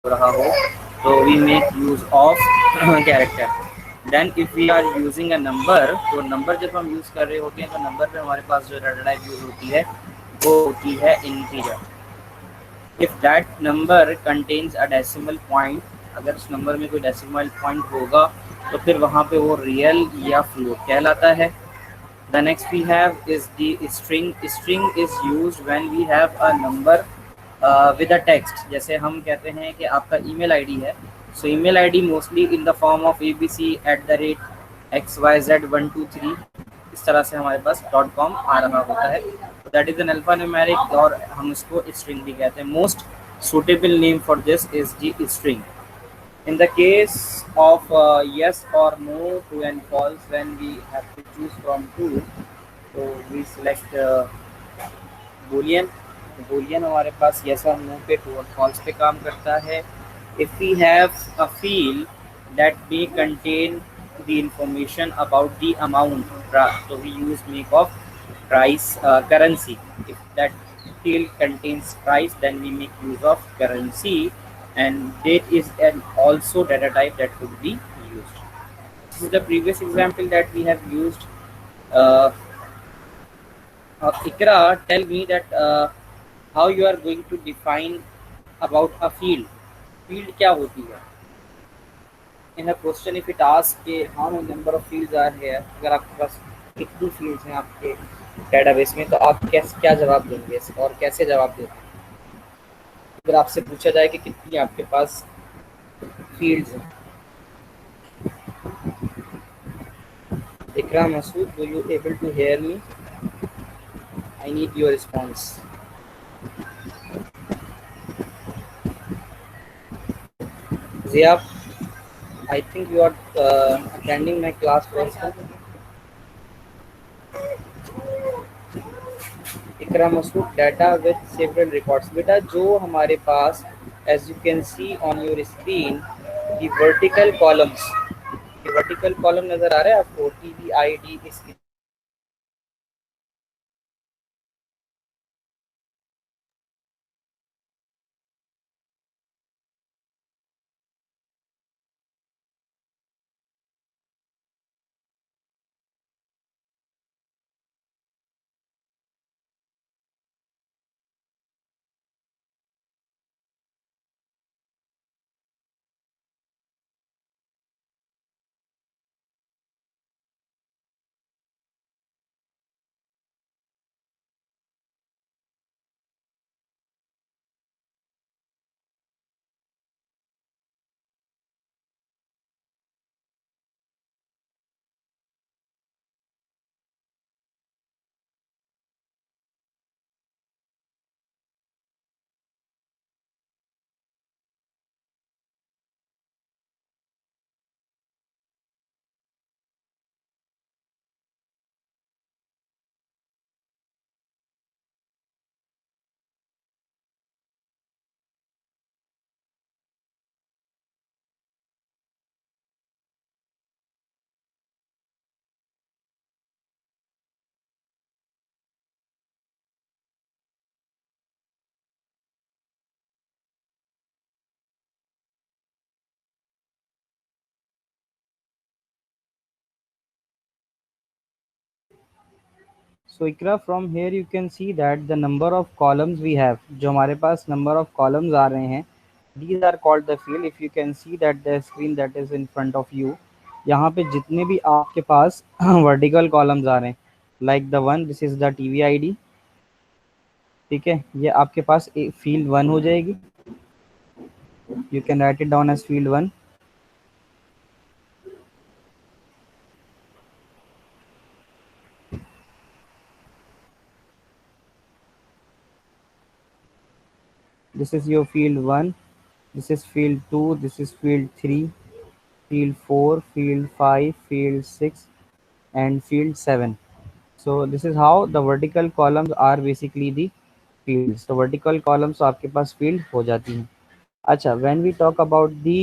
रहा हो तो we make use of character. Then if we are using a number, तो नंबर जब हम यूज कर रहे होते हैं तो नंबर पे हमारे पास जो डाटा टाइप यूज होती है वो होती है integer. If that number contains a decimal point, अगर उस नंबर में कोई डेसिमल पॉइंट होगा तो फिर वहाँ पे वो रियल या फ्लोट कहलाता है। The next we have is the string. String is used when we have a number with a text. जैसे हम कहते हैं कि आपका email ID है, so email ID mostly in the form of abc@xyz123, इस तरह से हमारे पास .com आ रहा होता है, तो that is an alpha numeric और हम इसको स्ट्रिंग भी कहते हैं। Most suitable name for this is the string. In the case of yes or no, true and false, when we have to choose from two, तो we select boolean। boolean हमारे पास yes और no पे, true और false पे काम करता है। if we have a field that may contain the information about the amount, so we use make of price currency। if that field contains price, then we make use of currency, and date is an also data type that could be used. This is the previous example that we have used. uh, Ikra, tell me that how you are going to define about a field. Field क्या होती है? In a question, if it asks कि how many number of fields are here, अगर आपके पास कितनी fields हैं आपके database में, तो आप कैसे क्या जवाब देंगे और कैसे जवाब देंगे? अगर आपसे पूछा जाए कि कितनी आपके पास fields हैं? Ikra Masood, do you able to hear me? I need your response. Zia, I think you are attending my class also. Iqra Masood, data with several records. बेटा जो हमारे पास as you can see on your screen the vertical columns, ये vertical column नजर आ रहा है आपको, टी वी आई डी, इसकी so Iqra from here you can see that the number of columns we have, जो हमारे पास नंबर ऑफ कॉलम्स आ रहे हैं, these are called the field। if you can see that the screen that is in front of you, यहाँ पे जितने भी आपके पास वर्टिकल कॉलम्स आ रहे हैं, like the one, this is the TV ID, ठीक है, ये आपके पास एक फील्ड वन हो जाएगी। You can write it down as field one. This is your field one, this is field two, this is field three, field 4, field 5, field 6, and field 7. So this is how the vertical columns are basically the fields। तो vertical columns आपके पास field हो जाती हैं। अच्छा, when we talk about the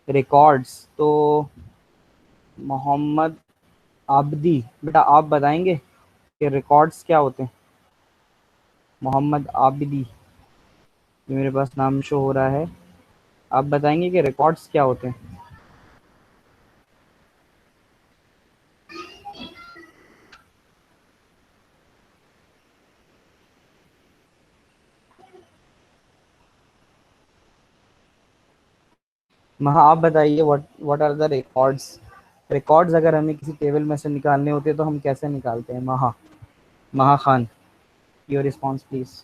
records, तो मोहम्मद आबदी, बेटा आप बताएंगे कि records क्या होते हैं? मोहम्मद आबदी, ये मेरे पास नाम शो हो रहा है। आप बताएंगे कि रिकॉर्ड्स क्या होते हैं? महा, आप बताइए, what are the records? Records अगर हमें किसी टेबल में से निकालने होते हैं तो हम कैसे निकालते हैं? Maha, Maha Khan, your response please.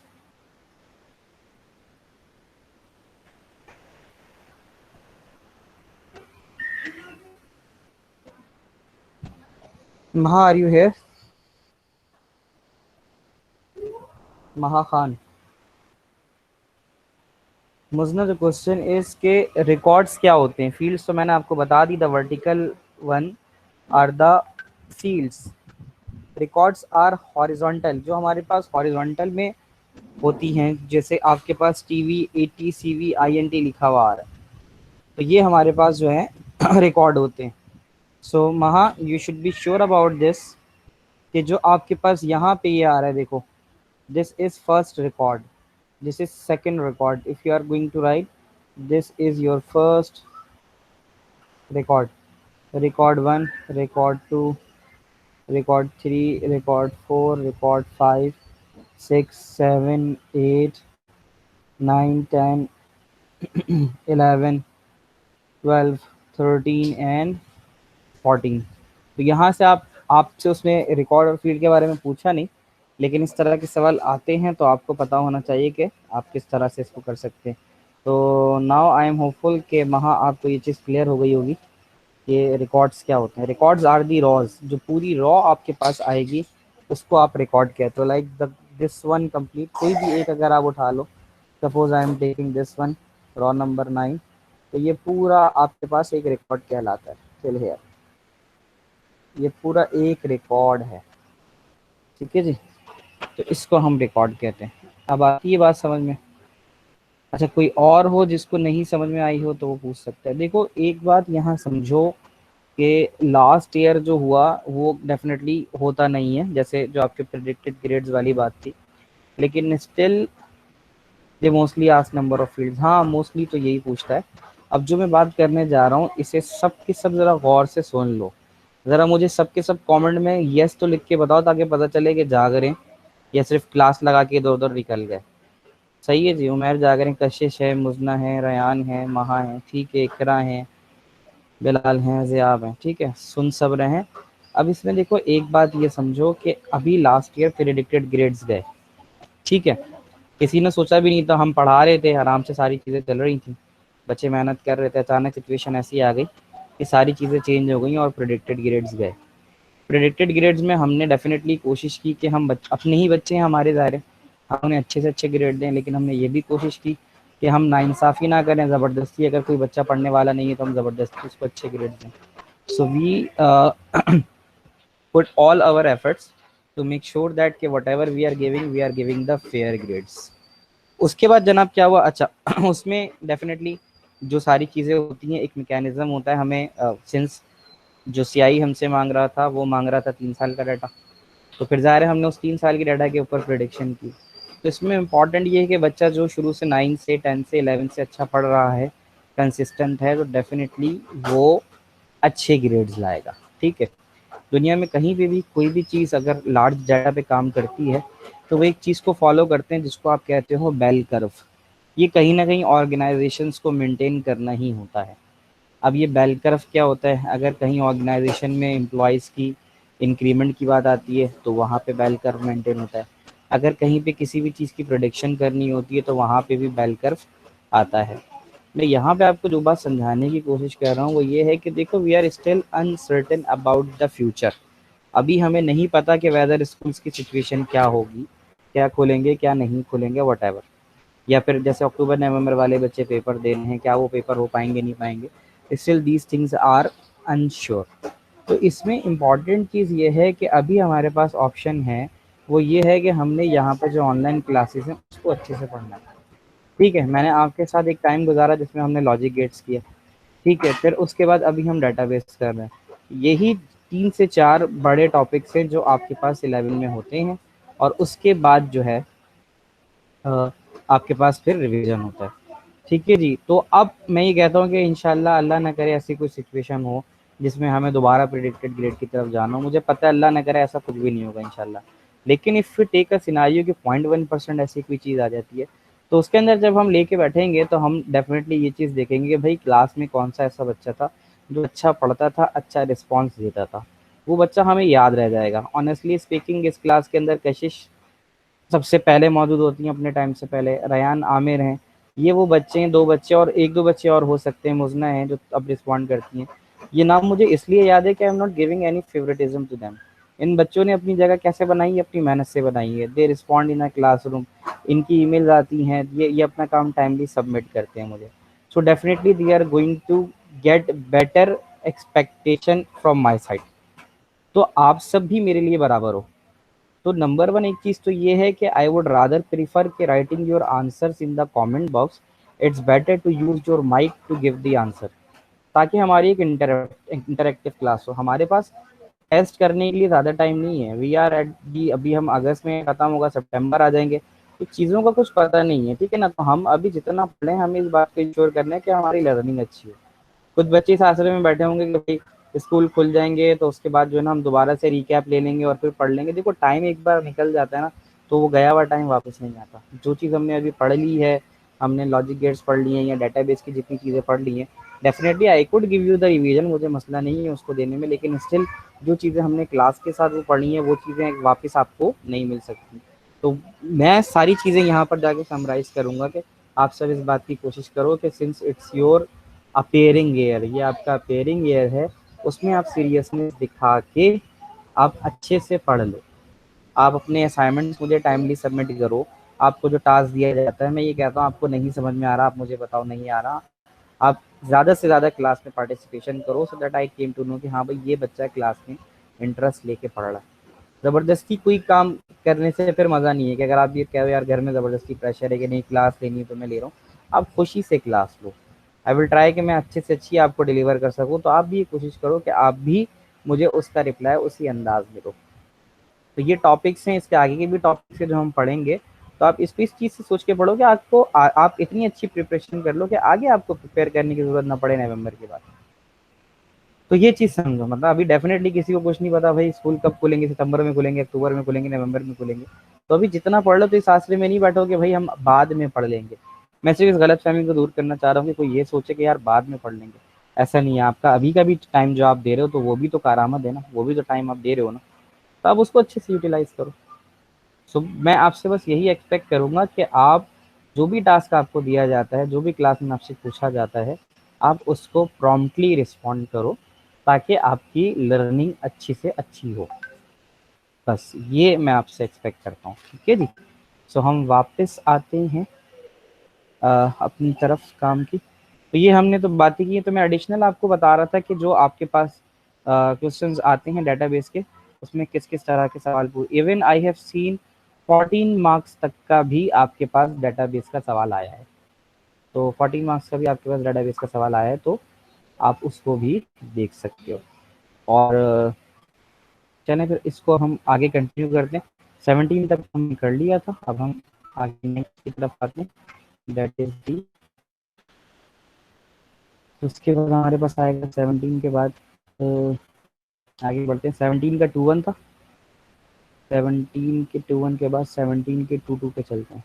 Maha, are you here? Maha Khan. Muzna, the question is के रिकॉर्ड्स क्या होते हैं? फील्ड्स तो मैंने आपको बता दी, the vertical one are the fields. Records are horizontal, जो हमारे पास हॉरिजॉन्टल में होती हैं, जैसे आपके पास टीवी, एटी, सीवी, आईएनटी लिखा हुआ आ रहा है, तो ये हमारे पास जो है रिकॉर्ड होते हैं। सो महा, you should be sure about this, कि जो आपके पास यहाँ पे ये आ रहा है, देखो, this is first record, this is second record. If you are going to write, this is your first record, record 1, record 2, record 3, record 4, record 5, 6, 7, 8, 9, 10, 11, 12, 13 and 14। तो यहाँ से आपसे उसने रिकॉर्ड और फील्ड के बारे में पूछा नहीं, लेकिन इस तरह के सवाल आते हैं तो आपको पता होना चाहिए कि आप किस तरह से इसको कर सकते हैं। तो नाउ आई एम होपफुल कि महा आपको ये चीज़ क्लियर हो गई होगी कि रिकॉर्ड्स क्या होते हैं। रिकॉर्ड्स आर दी रॉज, जो पूरी रॉ आपके पास आएगी उसको आप रिकॉर्ड कहते हो। Like the this one complete, कोई भी एक अगर आप उठा लो, suppose I am taking this one, row number 9, तो ये पूरा आपके पास एक रिकॉर्ड कहलाता है। टिल हियर, ये पूरा एक रिकॉर्ड है, ठीक है जी। तो इसको हम रिकॉर्ड कहते हैं। अब आती है बात समझ में? अच्छा, कोई और हो जिसको नहीं समझ में आई हो तो वो पूछ सकता है। देखो, एक बात यहाँ समझो कि लास्ट ईयर जो हुआ वो डेफिनेटली होता नहीं है, जैसे जो आपके प्रेडिक्टेड ग्रेड्स वाली बात थी, लेकिन still they mostly ask number of fields. हाँ, मोस्टली तो यही पूछता है। अब जो मैं बात करने जा रहा हूँ, इसे सब के सब जरा गौर से सुन लो। जरा मुझे सबके सब कमेंट में यस तो लिख के बताओ, ताकि पता चले कि जाग रहे हैं या सिर्फ क्लास लगा के इधर उधर निकल गए। सही है जी, उमैर जाग रहे हैं, कशिश है, मुजना है, रयान है, महा है, ठीक है, इकरा है, बिलाल हैं, ज़ियाब हैं, ठीक है, सुन सब रहे हैं। अब इसमें देखो, एक बात ये समझो कि अभी लास्ट ईयर प्रेडिक्टेड ग्रेड्स गए, ठीक है, किसी ने सोचा भी नहीं था, हम पढ़ा रहे थे, आराम से सारी चीज़ें चल रही थी, बच्चे मेहनत कर रहे थे, अचानक सिचुएशन ऐसी आ गई कि सारी चीज़ें चेंज हो गई और प्रेडिक्टेड ग्रेड्स गए। प्रेडिक्टेड ग्रेड्स में हमने डेफिनेटली कोशिश की कि हम अपने ही बच्चे हैं हमारे, ज़ाहिर है, हम उन्हें अच्छे से अच्छे ग्रेड दें, लेकिन हमने ये भी कोशिश की कि हम नाइंसाफ़ी ना करें, ज़बरदस्ती, अगर कोई बच्चा पढ़ने वाला नहीं है तो हम ज़बरदस्ती उसको अच्छे ग्रेड दें। So we put all our efforts to make sure that कि whatever we are giving the fair grades। उसके बाद जनाब क्या हुआ? अच्छा उसमें डेफिनेटली जो सारी चीज़ें होती हैं, एक मैकेनिज्म होता है। हमें सिंस जो सीआई हमसे मांग रहा था, वो मांग रहा था 3 साल का डाटा, तो फिर ज़ाहिर है हमने उस 3 साल की डाटा के ऊपर प्रेडिक्शन की। तो इसमें इम्पॉर्टेंट ये है कि बच्चा जो शुरू से 9 से 10 से 11 से अच्छा पढ़ रहा है, कंसिस्टेंट है, तो डेफिनेटली वो अच्छे ग्रेड्स लाएगा, ठीक है। दुनिया में कहीं पे भी कोई भी चीज़ अगर लार्ज डाटा पे काम करती है तो वो एक चीज़ को फॉलो करते हैं जिसको आप कहते हो बेल कर्व। ये कहीं ना कहीं ऑर्गेनाइजेशंस को मेंटेन करना ही होता है। अब ये बेल कर्व क्या होता है? अगर कहीं ऑर्गेनाइजेशन में एम्प्लॉयज़ की इंक्रीमेंट की बात आती है तो वहाँ पे बेल कर्व मेंटेन होता है। अगर कहीं पे किसी भी चीज़ की प्रोडिक्शन करनी होती है तो वहाँ पे भी बेल कर्व आता है। मैं यहाँ पे आपको जो बात समझाने की कोशिश कर रहा हूँ वो ये है कि देखो, we are still uncertain about the future. अभी हमें नहीं पता कि वेदर स्कूल्स की सिचुएशन क्या होगी, क्या खुलेंगे क्या नहीं खुलेंगे, वट एवर, या फिर जैसे अक्टूबर नवंबर वाले बच्चे पेपर दे रहे हैं, क्या वो पेपर हो पाएंगे नहीं पाएंगे, still these things are unsure. तो इसमें इम्पॉर्टेंट चीज़ ये है कि अभी हमारे पास ऑप्शन है, वो ये है कि हमने यहाँ पर जो ऑनलाइन क्लासेस हैं उसको अच्छे से पढ़ना है, ठीक है। मैंने आपके साथ एक टाइम गुजारा जिसमें हमने लॉजिक गेट्स किया, ठीक है, फिर उसके बाद अभी हम डाटाबेस कर रहे हैं। यही 3 से 4 बड़े टॉपिक्स हैं जो आपके पास 11 में होते हैं, और उसके बाद जो है आपके पास फिर रिवीजन होता है, ठीक है जी। तो अब मैं ये कहता हूँ कि इंशाल्लाह अल्लाह ना करे ऐसी कोई सिचुएशन हो जिसमें हमें दोबारा प्रेडिक्टेड ग्रेड की तरफ जाना हो। मुझे पता है अल्लाह ना करे ऐसा कुछ भी नहीं होगा इंशाल्लाह। लेकिन if we take a scenario कि 0.1% ऐसी कोई चीज़ आ जाती है, तो उसके अंदर जब हम लेके बैठेंगे तो हम डेफिनेटली ये चीज़ देखेंगे कि भाई क्लास में कौन सा ऐसा बच्चा था जो अच्छा पढ़ता था, अच्छा रिस्पॉन्स देता था। वो बच्चा हमें याद रह जाएगा। ऑनेस्टली स्पीकिंग इस क्लास के अंदर कशिश सबसे पहले मौजूद होती हैं अपने टाइम से पहले, रयान आमिर हैं। ये वो बच्चे हैं, 2 बच्चे और 1-2 बच्चे और हो सकते हैं, मुज़ना हैं जो अब रिस्पॉन्ड करती हैं। ये नाम मुझे इसलिए याद है कि I am not giving any favouritism to them. इन बच्चों ने अपनी जगह कैसे बनाई है? अपनी मेहनत से बनाई है। They respond in a classroom. इनकी ईमेल्स आती हैं, ये अपना काम टाइमली सबमिट करते हैं मुझे। So definitely they are going to get better expectation from my side. तो आप सब भी मेरे लिए बराबर हो। तो नंबर वन एक चीज तो ये है कि आई वुड रादर प्रीफर के writing your answers in the comment box. It's better to use your mic to give the answer, ताकि हमारी एक इंटरेक्टिव क्लास हो। हमारे पास टेस्ट करने के लिए ज़्यादा टाइम नहीं है। वी आर एट दी, अभी हम अगस्त में ख़त्म होगा, सितंबर आ जाएंगे, तो चीज़ों का कुछ पता नहीं है, ठीक है ना। तो हम अभी जितना पढ़ें, हमें इस बात को इंश्योर करना है कि हमारी लर्निंग अच्छी हो। कुछ बच्चे इस आसरे में बैठे होंगे कि भाई स्कूल खुल जाएंगे तो उसके बाद जो है ना हम दोबारा से रिकैप ले लेंगे और फिर पढ़ लेंगे। देखो टाइम एक बार निकल जाता है ना, तो वो गया हुआ टाइम वापस नहीं आता। जो चीज़ हमने अभी पढ़ ली है, हमने लॉजिक गेट्स पढ़ लिए हैं या डेटाबेस की जितनी चीज़ें पढ़ ली हैं, definitely I could give you the revision, मुझे मसला नहीं है उसको देने में। लेकिन स्टिल जो चीज़ें हमने क्लास के साथ वो पढ़ी हैं, वो चीज़ें वापस आपको नहीं मिल सकती। तो मैं सारी चीज़ें यहाँ पर जाके समराइज करूँगा कि आप सब इस बात की कोशिश करो कि since it's your appearing year, ये आपका अपेयरिंग ईयर है, उसमें आप सीरियसनेस दिखा के आप अच्छे से पढ़ लो। आप अपने असाइनमेंट्स मुझे टाइमली सबमिट करो। आपको जो टास्क दिया जाता है, मैं ये कहता हूँ आपको नहीं समझ में आ रहा, आप मुझे बताओ नहीं आ रहा। आप ज़्यादा से ज़्यादा क्लास में पार्टिसिपेशन करो, so that I came to know कि हाँ भाई ये बच्चा क्लास में इंटरेस्ट लेके पढ़ रहा है। ज़बरदस्ती कोई काम करने से फिर मज़ा नहीं है कि अगर आप ये कहो यार घर में ज़बरदस्ती प्रेशर है कि नहीं क्लास लेनी है तो मैं ले रहा हूँ, आप खुशी से class low. I will try कि मैं अच्छे से अच्छी आपको डिलीवर कर सकूँ। तो आप भी ये कोशिश करो कि आप भी मुझे उसका रिप्लाई उसी अंदाज में दो। तो ये टॉपिक्स हैं, इसके आगे के भी टॉपिक्स हैं जो हम पढ़ेंगे। तो आप इस चीज़ से सोच के पढ़ो कि आपको आप इतनी अच्छी प्रिपरेशन कर लो कि आगे आपको प्रिपेयर करने की ज़रूरत ना पड़े नवंबर के बाद। तो ये चीज़ समझो, मतलब अभी डेफिनेटली किसी को कुछ नहीं पता भाई स्कूल कब खुलेंगे, सितंबर में खुलेंगे, अक्टूबर में खुलेंगे, नवंबर में खुलेंगे। तो अभी जितना पढ़ लो तो इस आसरे में नहीं बैठो कि भाई हम बाद में पढ़ लेंगे। मैं सिर्फ इस गलतफहमी को दूर करना चाह रहा हूँ कि कोई ये सोचे कि यार बाद में पढ़ लेंगे। ऐसा नहीं है, आपका अभी का भी टाइम जो आप दे रहे हो तो वो भी तो कारआमद है ना, वो भी तो टाइम आप दे रहे हो ना, तो आप उसको अच्छे से यूटिलाइज करो। सो मैं आपसे बस यही एक्सपेक्ट करूँगा कि आप जो भी टास्क आपको दिया जाता है, जो भी क्लास में आपसे पूछा जाता है, आप उसको प्रॉम्प्टली रिस्पॉन्ड करो, ताकि आपकी लर्निंग अच्छी से अच्छी हो। बस ये मैं आपसे एक्सपेक्ट करता हूँ, ठीक है जी। सो हम वापस आते हैं अपनी तरफ काम की। तो ये हमने तो बातें की है। तो मैं एडिशनल आपको बता रहा था कि जो आपके पास क्वेश्चंस आते हैं डेटाबेस के, उसमें किस किस तरह के सवाल पूछ, even I have seen 14 marks तक का भी आपके पास डेटाबेस का सवाल आया है। तो 14 मार्क्स का भी आपके पास डेटाबेस का सवाल आया है, तो आप उसको भी देख सकते हो। और चलें फिर इसको हम आगे कंटिन्यू करते हैं। 17 तक हमने कर लिया था, अब हम आगे नेक्स्ट की तरफ आते हैं, दैट इज दी। उसके बाद हमारे पास आएगा 17 के बाद, तो आगे बढ़ते हैं। 17 का 2-1 था, 17 के 2-1 के बाद 17 के 2-2 पे चलते हैं।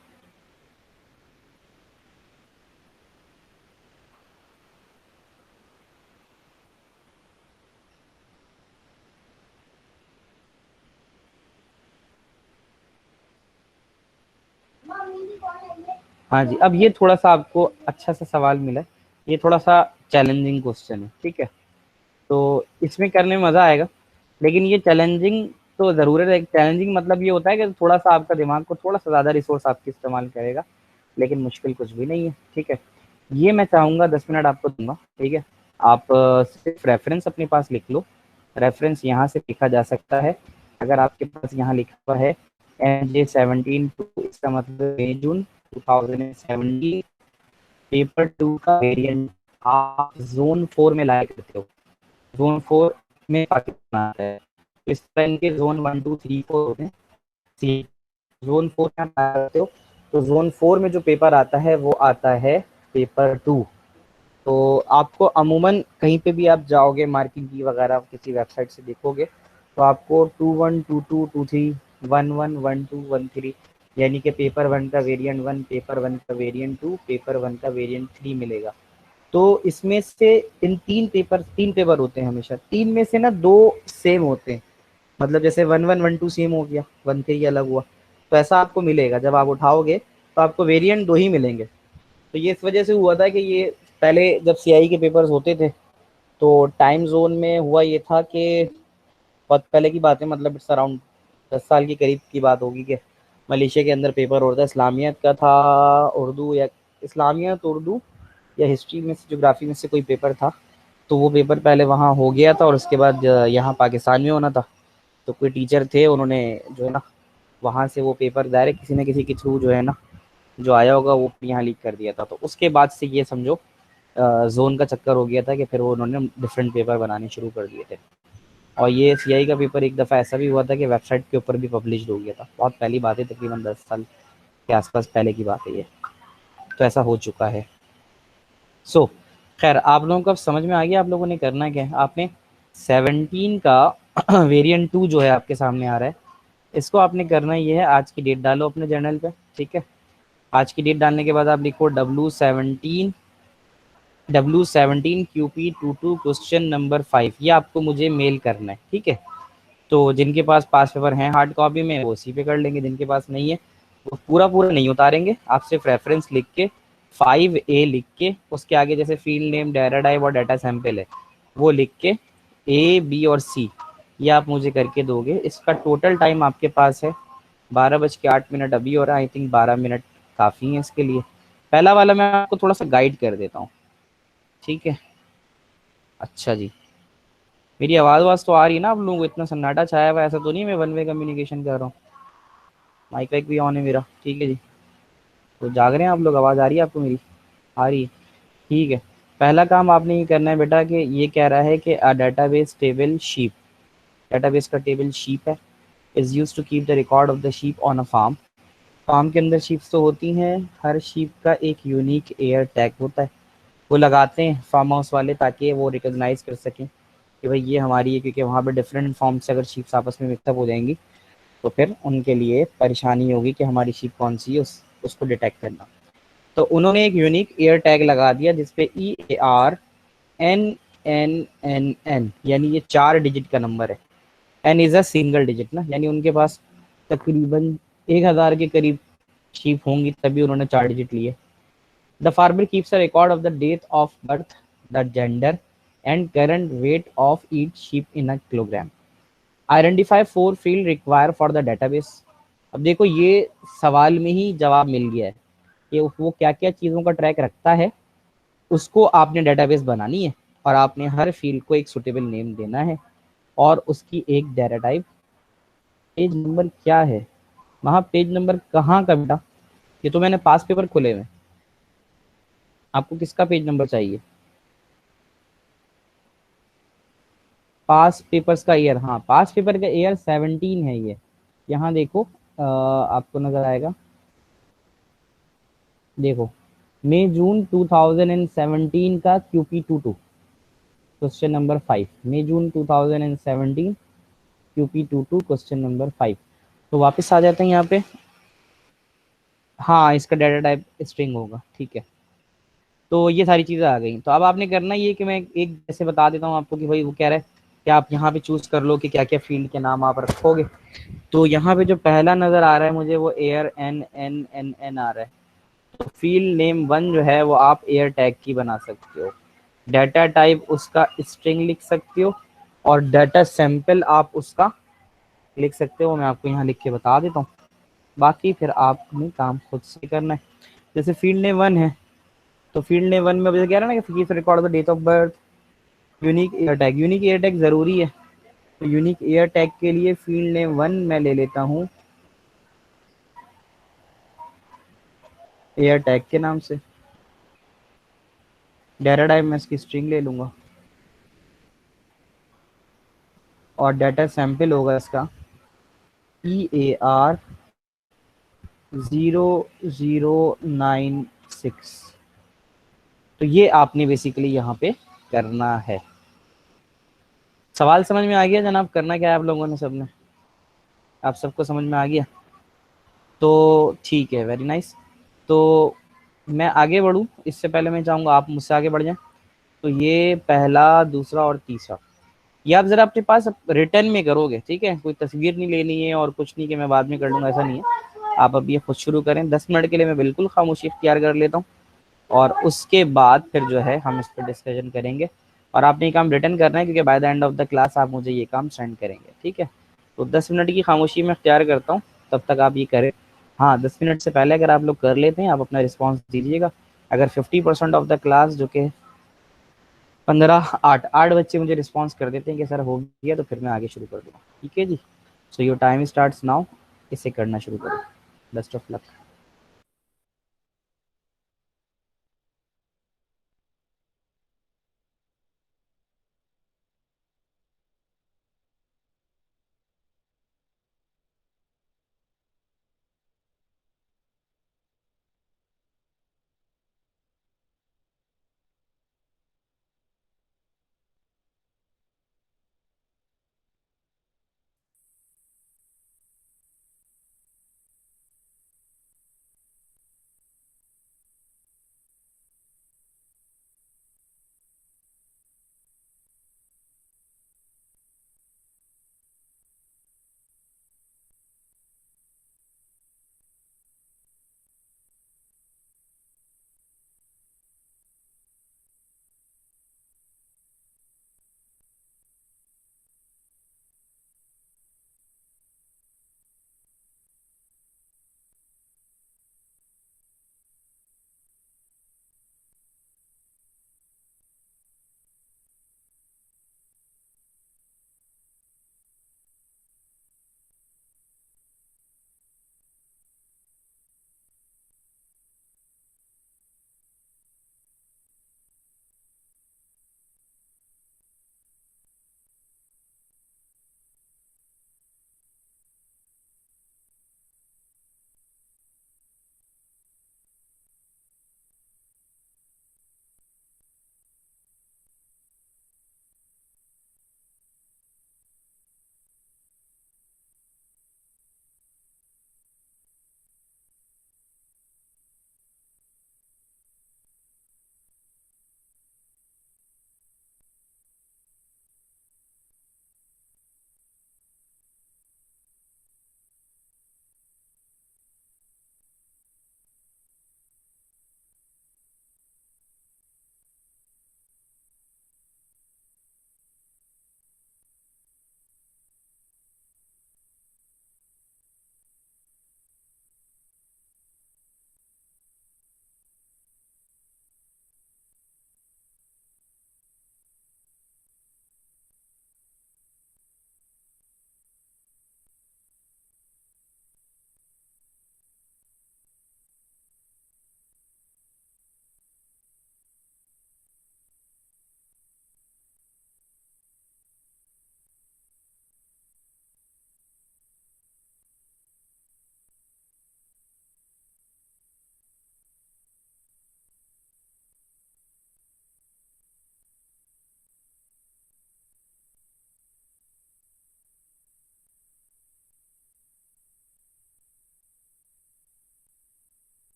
हाँ जी, अब ये थोड़ा सा आपको अच्छा सा सवाल मिला है, ये थोड़ा सा चैलेंजिंग क्वेश्चन है, ठीक है। तो इसमें करने में मज़ा आएगा, लेकिन ये चैलेंजिंग तो ज़रूर है। चैलेंजिंग मतलब ये होता है कि थोड़ा सा आपका दिमाग को थोड़ा सा ज़्यादा रिसोर्स आपकी इस्तेमाल करेगा, लेकिन मुश्किल कुछ भी नहीं है, ठीक है। ये मैं चाहूँगा 10 मिनट आपको दूंगा, ठीक है। आप सिर्फ रेफरेंस अपने पास लिख लो। रेफरेंस यहाँ से लिखा जा सकता है। अगर आपके पास यहाँ लिखा हुआ है MJ17 2, इसका मतलब मई जून 2017 पेपर 2 का वेरिएंट आप जोन 4 में लाया करते हो। जोन 4 में पाकिस्तान आता है, तो इस तरह इनके जोन 1 2 3 4 होते हैं। जोन 4 में आप लाया करते हो, तो जोन 4 में जो पेपर आता है वो आता है पेपर 2। तो आपको अमूमन कहीं पे भी आप जाओगे मार्किंग की वगैरह किसी वेबसाइट से देखोगे तो आपको 21, 22, 23, 11, 12, 13 यानी कि पेपर 1 का वेरिएंट 1, पेपर 1 का वेरिएंट 2, पेपर 1 का वेरिएंट 3 मिलेगा। तो इसमें से इन तीन पेपर होते हैं हमेशा, तीन में से ना दो सेम होते हैं। मतलब जैसे 1, 1, 1, 2 सेम हो गया, 1, 3 अलग हुआ। तो ऐसा आपको मिलेगा जब आप उठाओगे तो आपको वेरिएंट दो ही मिलेंगे। तो ये इस वजह से हुआ था कि ये पहले जब सीआई के पेपर्स होते थे तो टाइम जोन में हुआ ये था कि बहुत पहले की बात है, मतलब इट्स अराउंड 10 साल के करीब की बात होगी कि मलेशिया के अंदर पेपर होता है इस्लामियत का था, उर्दू या इस्लामियत उर्दू या हिस्ट्री में से ज्योग्राफी में से कोई पेपर था। तो वो पेपर पहले वहाँ हो गया था और उसके बाद यहाँ पाकिस्तान में होना था। तो कोई टीचर थे, उन्होंने जो है ना वहाँ से वो पेपर डायरेक्ट किसी न किसी के थ्रू जो है ना जो आया होगा वो यहाँ लीक कर दिया था। तो उसके बाद से ये समझो जोन का चक्कर हो गया था कि फिर वो उन्होंने डिफरेंट पेपर बनाने शुरू कर दिए थे। और ये सीआई का पेपर एक दफ़ा ऐसा भी हुआ था कि वेबसाइट के ऊपर भी पब्लिश हो गया था। बहुत पहली बात है, तकरीबन 10 साल के आसपास पहले की बात है ये। तो ऐसा हो चुका है। सो खैर आप लोगों को अब समझ में आ गया आप लोगों ने करना क्या है। आपने 17 का वेरिएंट 2 जो है आपके सामने आ रहा है, इसको आपने करना ये है, आज की डेट डालो अपने जर्नल पे, ठीक है। आज की डेट डालने के बाद आप लिखो W17 QP22 क्वेश्चन नंबर 5। ये आपको मुझे मेल करना है, ठीक है। तो जिनके पास पास पेपर हैं हार्ड कॉपी में वो उसी पे कर लेंगे, जिनके पास नहीं है वो पूरा पूरा नहीं उतारेंगे। आप सिर्फ रेफरेंस लिख के 5A लिख के उसके आगे जैसे फील्ड नेम, डाटा टाइप और डाटा सैंपल है वो लिख के A, B और C ये आप मुझे करके दोगे। इसका टोटल टाइम आपके पास है 12:08 अभी, और आई थिंक 12 मिनट काफ़ी है इसके लिए। पहला वाला मैं आपको थोड़ा सा गाइड कर देता हूँ, ठीक है। अच्छा जी, मेरी आवाज़ तो आ रही है ना आप लोगों को? इतना सन्नाटा छाया हुआ, ऐसा तो नहीं मैं वन वे कम्युनिकेशन कर रहा हूँ। माइक वाइक भी ऑन है मेरा, ठीक है जी। तो जाग रहे हैं आप लोग? आवाज़ आ रही है आपको मेरी? आ रही है, ठीक है। पहला काम आपने ये करना है बेटा कि ये कह रहा है कि a database table sheep, database का टेबल शीप है, is use to keep the record of the sheep on a farm. Farm के अंदर शीप्स तो होती हैं, हर शीप का एक यूनिक एयर टैग होता है। वो लगाते हैं फार्म हाउस वाले ताकि वो रिकॉग्नाइज कर सकें कि भाई ये हमारी है, क्योंकि वहाँ पे डिफरेंट फॉर्म से अगर शीप्स आपस में मिक्सअप हो जाएंगी तो फिर उनके लिए परेशानी होगी कि हमारी शीप कौन सी है, उसको डिटेक्ट करना। तो उन्होंने एक यूनिक एयर टैग लगा दिया जिसपे EAR NNNN यानी ये 4 डिजिट का नंबर है। N is a single digit ना, यानी उनके पास तकरीबन 1000 के करीब शीप होंगी तभी उन्होंने 4 डिजिट लिए। The farmer keeps a record of the date of birth, the gender and current weight of each sheep in a kilogram. Identify 4 field require for the database. अब देखो ये सवाल में ही जवाब मिल गया है कि वो क्या क्या चीज़ों का ट्रैक रखता है, उसको आपने डेटाबेस बनानी है और आपने हर फील्ड को एक सुटेबल नेम देना है और उसकी एक डाटा टाइप। पेज नंबर क्या है वहाँ? पेज नंबर कहाँ का बेटा? ये तो मैंने पास पेपर खुले हुए। आपको किसका पेज नंबर चाहिए? पास पेपर्स का ईयर, हाँ पास पेपर का ईयर 17 है ये। यहाँ देखो आपको नजर आएगा, देखो मई जून 2017 का QP22 क्वेश्चन नंबर 5, मई जून 2017 QP22 क्वेश्चन नंबर 5। तो वापस आ जाते हैं यहाँ पे। हाँ इसका डाटा टाइप स्ट्रिंग होगा, ठीक है। तो ये सारी चीज़ें आ गई। तो अब आपने करना ये कि मैं एक जैसे बता देता हूँ आपको कि भाई वो कह रहा है कि आप यहाँ पे चूज कर लो कि क्या क्या फील्ड के नाम आप रखोगे। तो यहाँ पे जो पहला नज़र आ रहा है मुझे वो ARNNNN आ रहा है। तो फील्ड नेम 1 जो है वो आप एयर टैग की बना सकते हो, डाटा टाइप उसका स्ट्रिंग लिख सकते हो और डाटा सैंपल आप उसका लिख सकते हो। मैं आपको यहाँ लिख के बता देता हूँ, बाकी फिर आपने काम खुद से करना है। जैसे फील्ड नेम 1 है तो फील्ड नेम 1 में जैसे कह रहा है ना कि record the date of birth, unique ear tag, unique ear tag ज़रूरी है। तो यूनिक एयर टैग के लिए फील्ड नेम 1 मैं ले लेता हूँ एयर टैग के नाम से, डाटा टाइप मैं इसकी स्ट्रिंग ले लूँगा और डाटा सैंपल होगा इसका EAR 0096। तो ये आपने बेसिकली यहाँ पे करना है। सवाल समझ में आ गया जनाब, करना क्या है आप लोगों ने सबने, आप सबको समझ में आ गया? तो ठीक है, वेरी नाइस। तो मैं आगे बढ़ूँ इससे पहले मैं चाहूँगा आप मुझसे आगे बढ़ जाएं। तो ये पहला, दूसरा और तीसरा, ये आप जरा अपने पास रिटर्न में करोगे, ठीक है? कोई तस्वीर नहीं लेनी है और कुछ नहीं कि मैं बाद में कर लूंगा, ऐसा नहीं है। आप अब ये खुद शुरू करें। 10 मिनट के लिए मैं बिल्कुल खामोशी इख्तियार कर लेता हूँ और उसके बाद फिर जो है हम इस पर डिस्कशन करेंगे। और आपने ये काम रिटर्न करना है क्योंकि by the end of the class आप मुझे ये काम सेंड करेंगे, ठीक है? तो 10 मिनट की खामोशी में इख्तियार करता हूँ, तब तक आप ये करें। हाँ, 10 मिनट से पहले अगर आप लोग कर लेते हैं, आप अपना रिस्पॉन्स दीजिएगा। अगर 50% ऑफ द क्लास, जो कि 15 8 बच्चे मुझे रिस्पॉन्स कर देते हैं कि सर हो गया, तो फिर मैं आगे शुरू कर दूँगा, ठीक है जी? So your time starts now. इसे करना शुरू करो। Best of luck.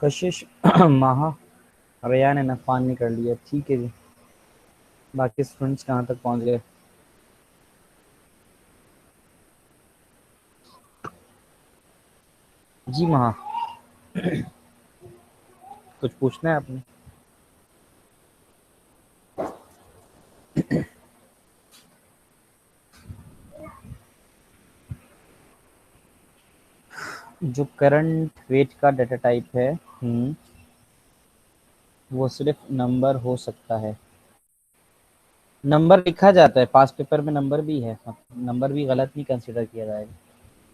Kashish Maha Ryan and Affan ने कर लिया, ठीक है जी। बाकी स्टूडेंट्स कहाँ तक पहुँच गए? जी महा, कुछ पूछना है आपने? जो करंट वेट का डाटा टाइप है, वो सिर्फ नंबर हो सकता है। नंबर लिखा जाता है पास पेपर में, नंबर भी है, नंबर भी गलत नहीं कंसिडर किया जाएगा।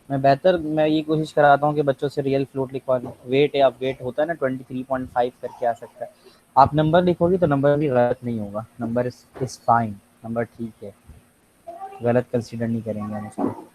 मैं ये कोशिश कराता हूँ कि बच्चों से रियल फ्लोट लिखवा लूँ। वेट या वेट होता है ना 23.5 करके आ सकता है। आप नंबर लिखोगे तो नंबर भी गलत नहीं होगा, नंबर इज फाइन, नंबर ठीक है, गलत कंसिडर नहीं करेंगे हम उसको।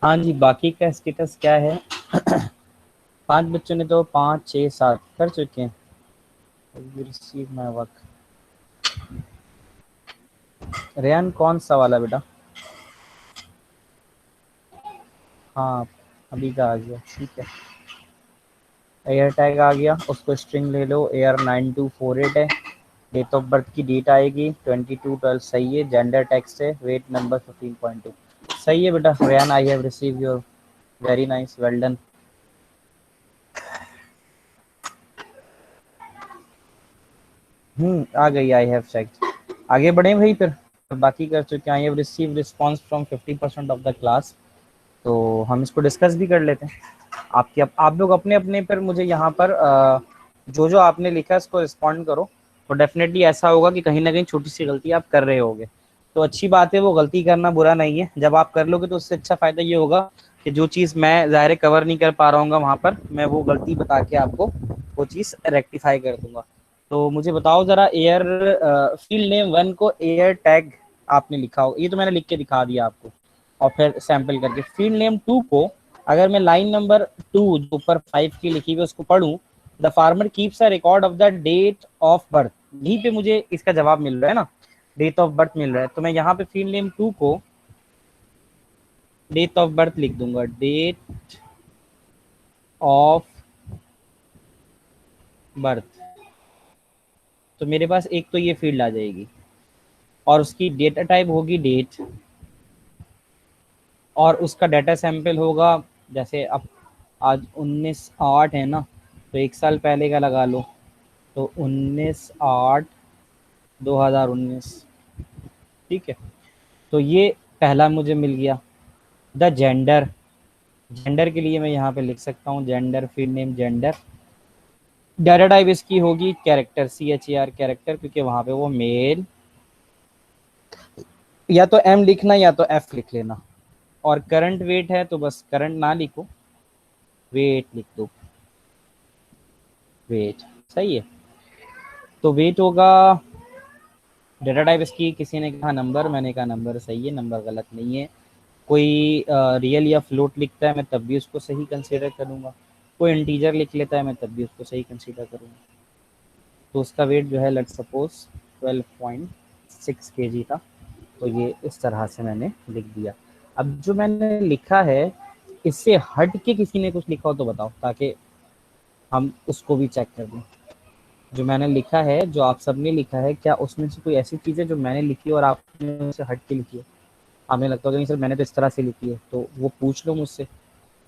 हाँ जी, बाकी का स्टेटस क्या है? 5 बच्चों ने तो 5, 6, 7 कर चुके हैं। Receive my work. रेयान कौन सा वाला बेटा? हाँ, अभी का आ गया, ठीक है। एयर टैग आ गया, उसको स्ट्रिंग ले लो, AR9248 है। डेट ऑफ बर्थ की डेट आएगी 22/12, सही है। जेंडर टेक्स्ट है, वेट नंबर 15.2, सही है बेटा। Rayyan, I have receive your, very nice, well done. आ गई, आई हैव चेक्ड। आगे बढ़े भाई फिर, बाकी कर चुके हैं। आई have receive response from 50% of the class. तो हम इसको डिस्कस भी कर लेते हैं। आपकी आप लोग अपने अपने पर मुझे यहाँ पर जो जो आपने लिखा है इसको रिस्पॉन्ड करो। तो डेफिनेटली ऐसा होगा कि कहीं ना कहीं छोटी सी गलती आप कर रहे होगे, तो अच्छी बात है, वो गलती करना बुरा नहीं है। जब आप कर लोगे तो उससे अच्छा फायदा ये होगा कि जो चीज़ मैं ज़ाहिर कवर नहीं कर पा रहा हूँ वहाँ पर, मैं वो गलती बता के आपको वो चीज़ रेक्टिफाई कर दूंगा। तो मुझे बताओ ज़रा, एयर फील्ड नेम 1 को एयर टैग आपने लिखा हो, ये तो मैंने लिख के दिखा दिया आपको, और फिर सैंपल करके। फील्ड नेम 2 को अगर मैं लाइन नंबर 2 जो ऊपर 5 की लिखी हुई उसको पढ़ूं, the farmer keeps a record of the date of birth, यहीं पे मुझे इसका जवाब मिल रहा है ना, डेट ऑफ बर्थ मिल रहा है। तो मैं यहाँ पे फील्ड नेम 2 को डेट ऑफ बर्थ लिख दूंगा, डेट ऑफ बर्थ। तो मेरे पास एक तो ये फील्ड आ जाएगी, और उसकी डेटा टाइप होगी डेट, और उसका डाटा सैंपल होगा, जैसे अब आज 19/8 है ना, तो 1 साल पहले का लगा लो, तो 19/8/2019, ठीक है। तो ये पहला मुझे मिल गया। द जेंडर, जेंडर के लिए मैं यहाँ पे लिख सकता हूँ gender, field name gender. Data type इसकी होगी कैरेक्टर, CHAR कैरेक्टर, क्योंकि वहाँ पे वो मेल, या तो M लिखना या तो F लिख लेना। और करंट वेट है तो बस करंट ना लिखो, वेट लिख दो, वेट, सही है। तो वेट होगा, डेटा टाइप इसकी किसी ने कहा नंबर, मैंने कहा नंबर, सही है, नंबर गलत नहीं है। कोई रियल या फ्लोट लिखता है मैं तब भी उसको सही कंसीडर करूँगा, कोई इंटीजर लिख लेता है मैं तब भी उसको सही कंसीडर करूँगा। तो उसका वेट जो है लेट्स सपोज 12.6 kg था। तो ये इस तरह से मैंने लिख दिया। अब जो मैंने लिखा है इससे हट के किसी ने कुछ लिखा हो तो बताओ, ताकि हम उसको भी चेक कर दें। जो मैंने लिखा है, जो आप सबने लिखा है, क्या उसमें से कोई ऐसी चीज़ है जो मैंने लिखी और आपने उससे हट के लिखी है? हमें लगता होगा नहीं सर मैंने तो इस तरह से लिखी है, तो वो पूछ लो मुझसे,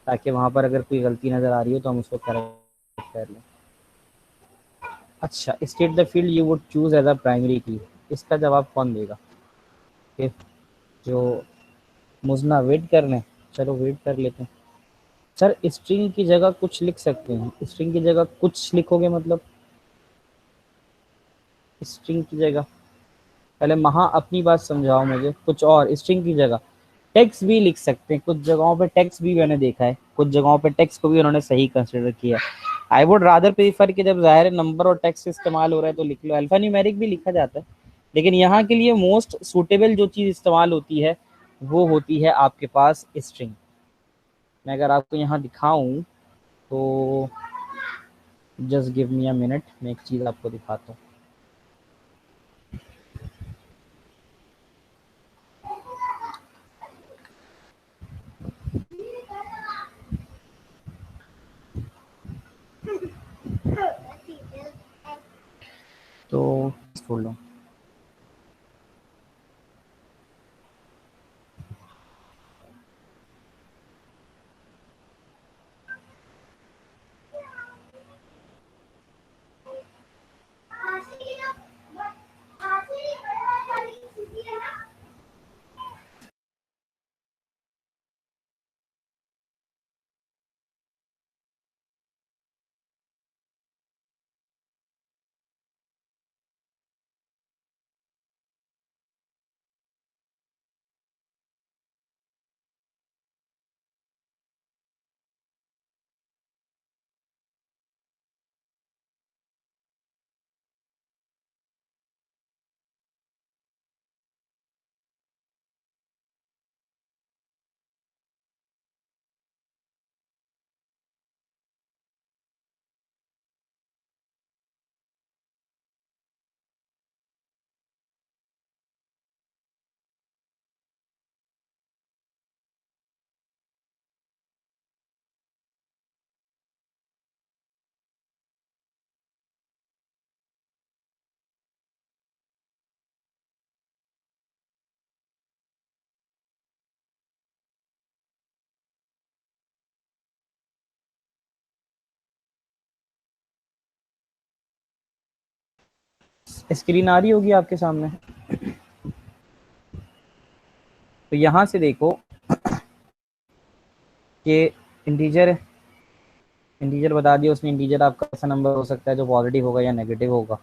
ताकि वहाँ पर अगर कोई गलती नज़र आ रही हो तो हम उसको करेक्ट कर लें। अच्छा, state the field you would choose as a primary key, इसका जवाब कौन देगा? फिर जो मुजना वेट कर लें, चलो वेट कर लेते हैं। सर स्ट्रिंग की जगह कुछ लिख सकते हैं, स्ट्रिंग की जगह कुछ लिखोगे मतलब स्ट्रिंग की जगह, पहले महा अपनी बात समझाओ मुझे। कुछ और स्ट्रिंग की जगह टेक्स्ट भी लिख सकते हैं, कुछ जगहों पे टेक्स्ट भी मैंने देखा है, कुछ जगहों पे टेक्स्ट को भी उन्होंने सही कंसिडर किया। आई वुड रादर प्रीफर कि जब ज़ाहिर नंबर और टेक्स्ट इस्तेमाल हो रहा है तो लिख लो, अल्फा न्यूमेरिक भी लिखा जाता है, लेकिन यहाँ के लिए मोस्ट सूटेबल जो चीज़ इस्तेमाल होती है वो होती है आपके पास स्ट्रिंग। मैं अगर आपको यहाँ दिखाऊं तो just give me a minute, मैं एक चीज़ आपको दिखाता हूँ। तो खोल लो। स्क्रीन आ रही होगी आपके सामने, तो यहाँ से देखो कि इंटीजर इंटीजर बता दिया उसने, इंटीजर आपका ऐसा नंबर हो सकता है जो पॉजिटिव होगा या नेगेटिव होगा।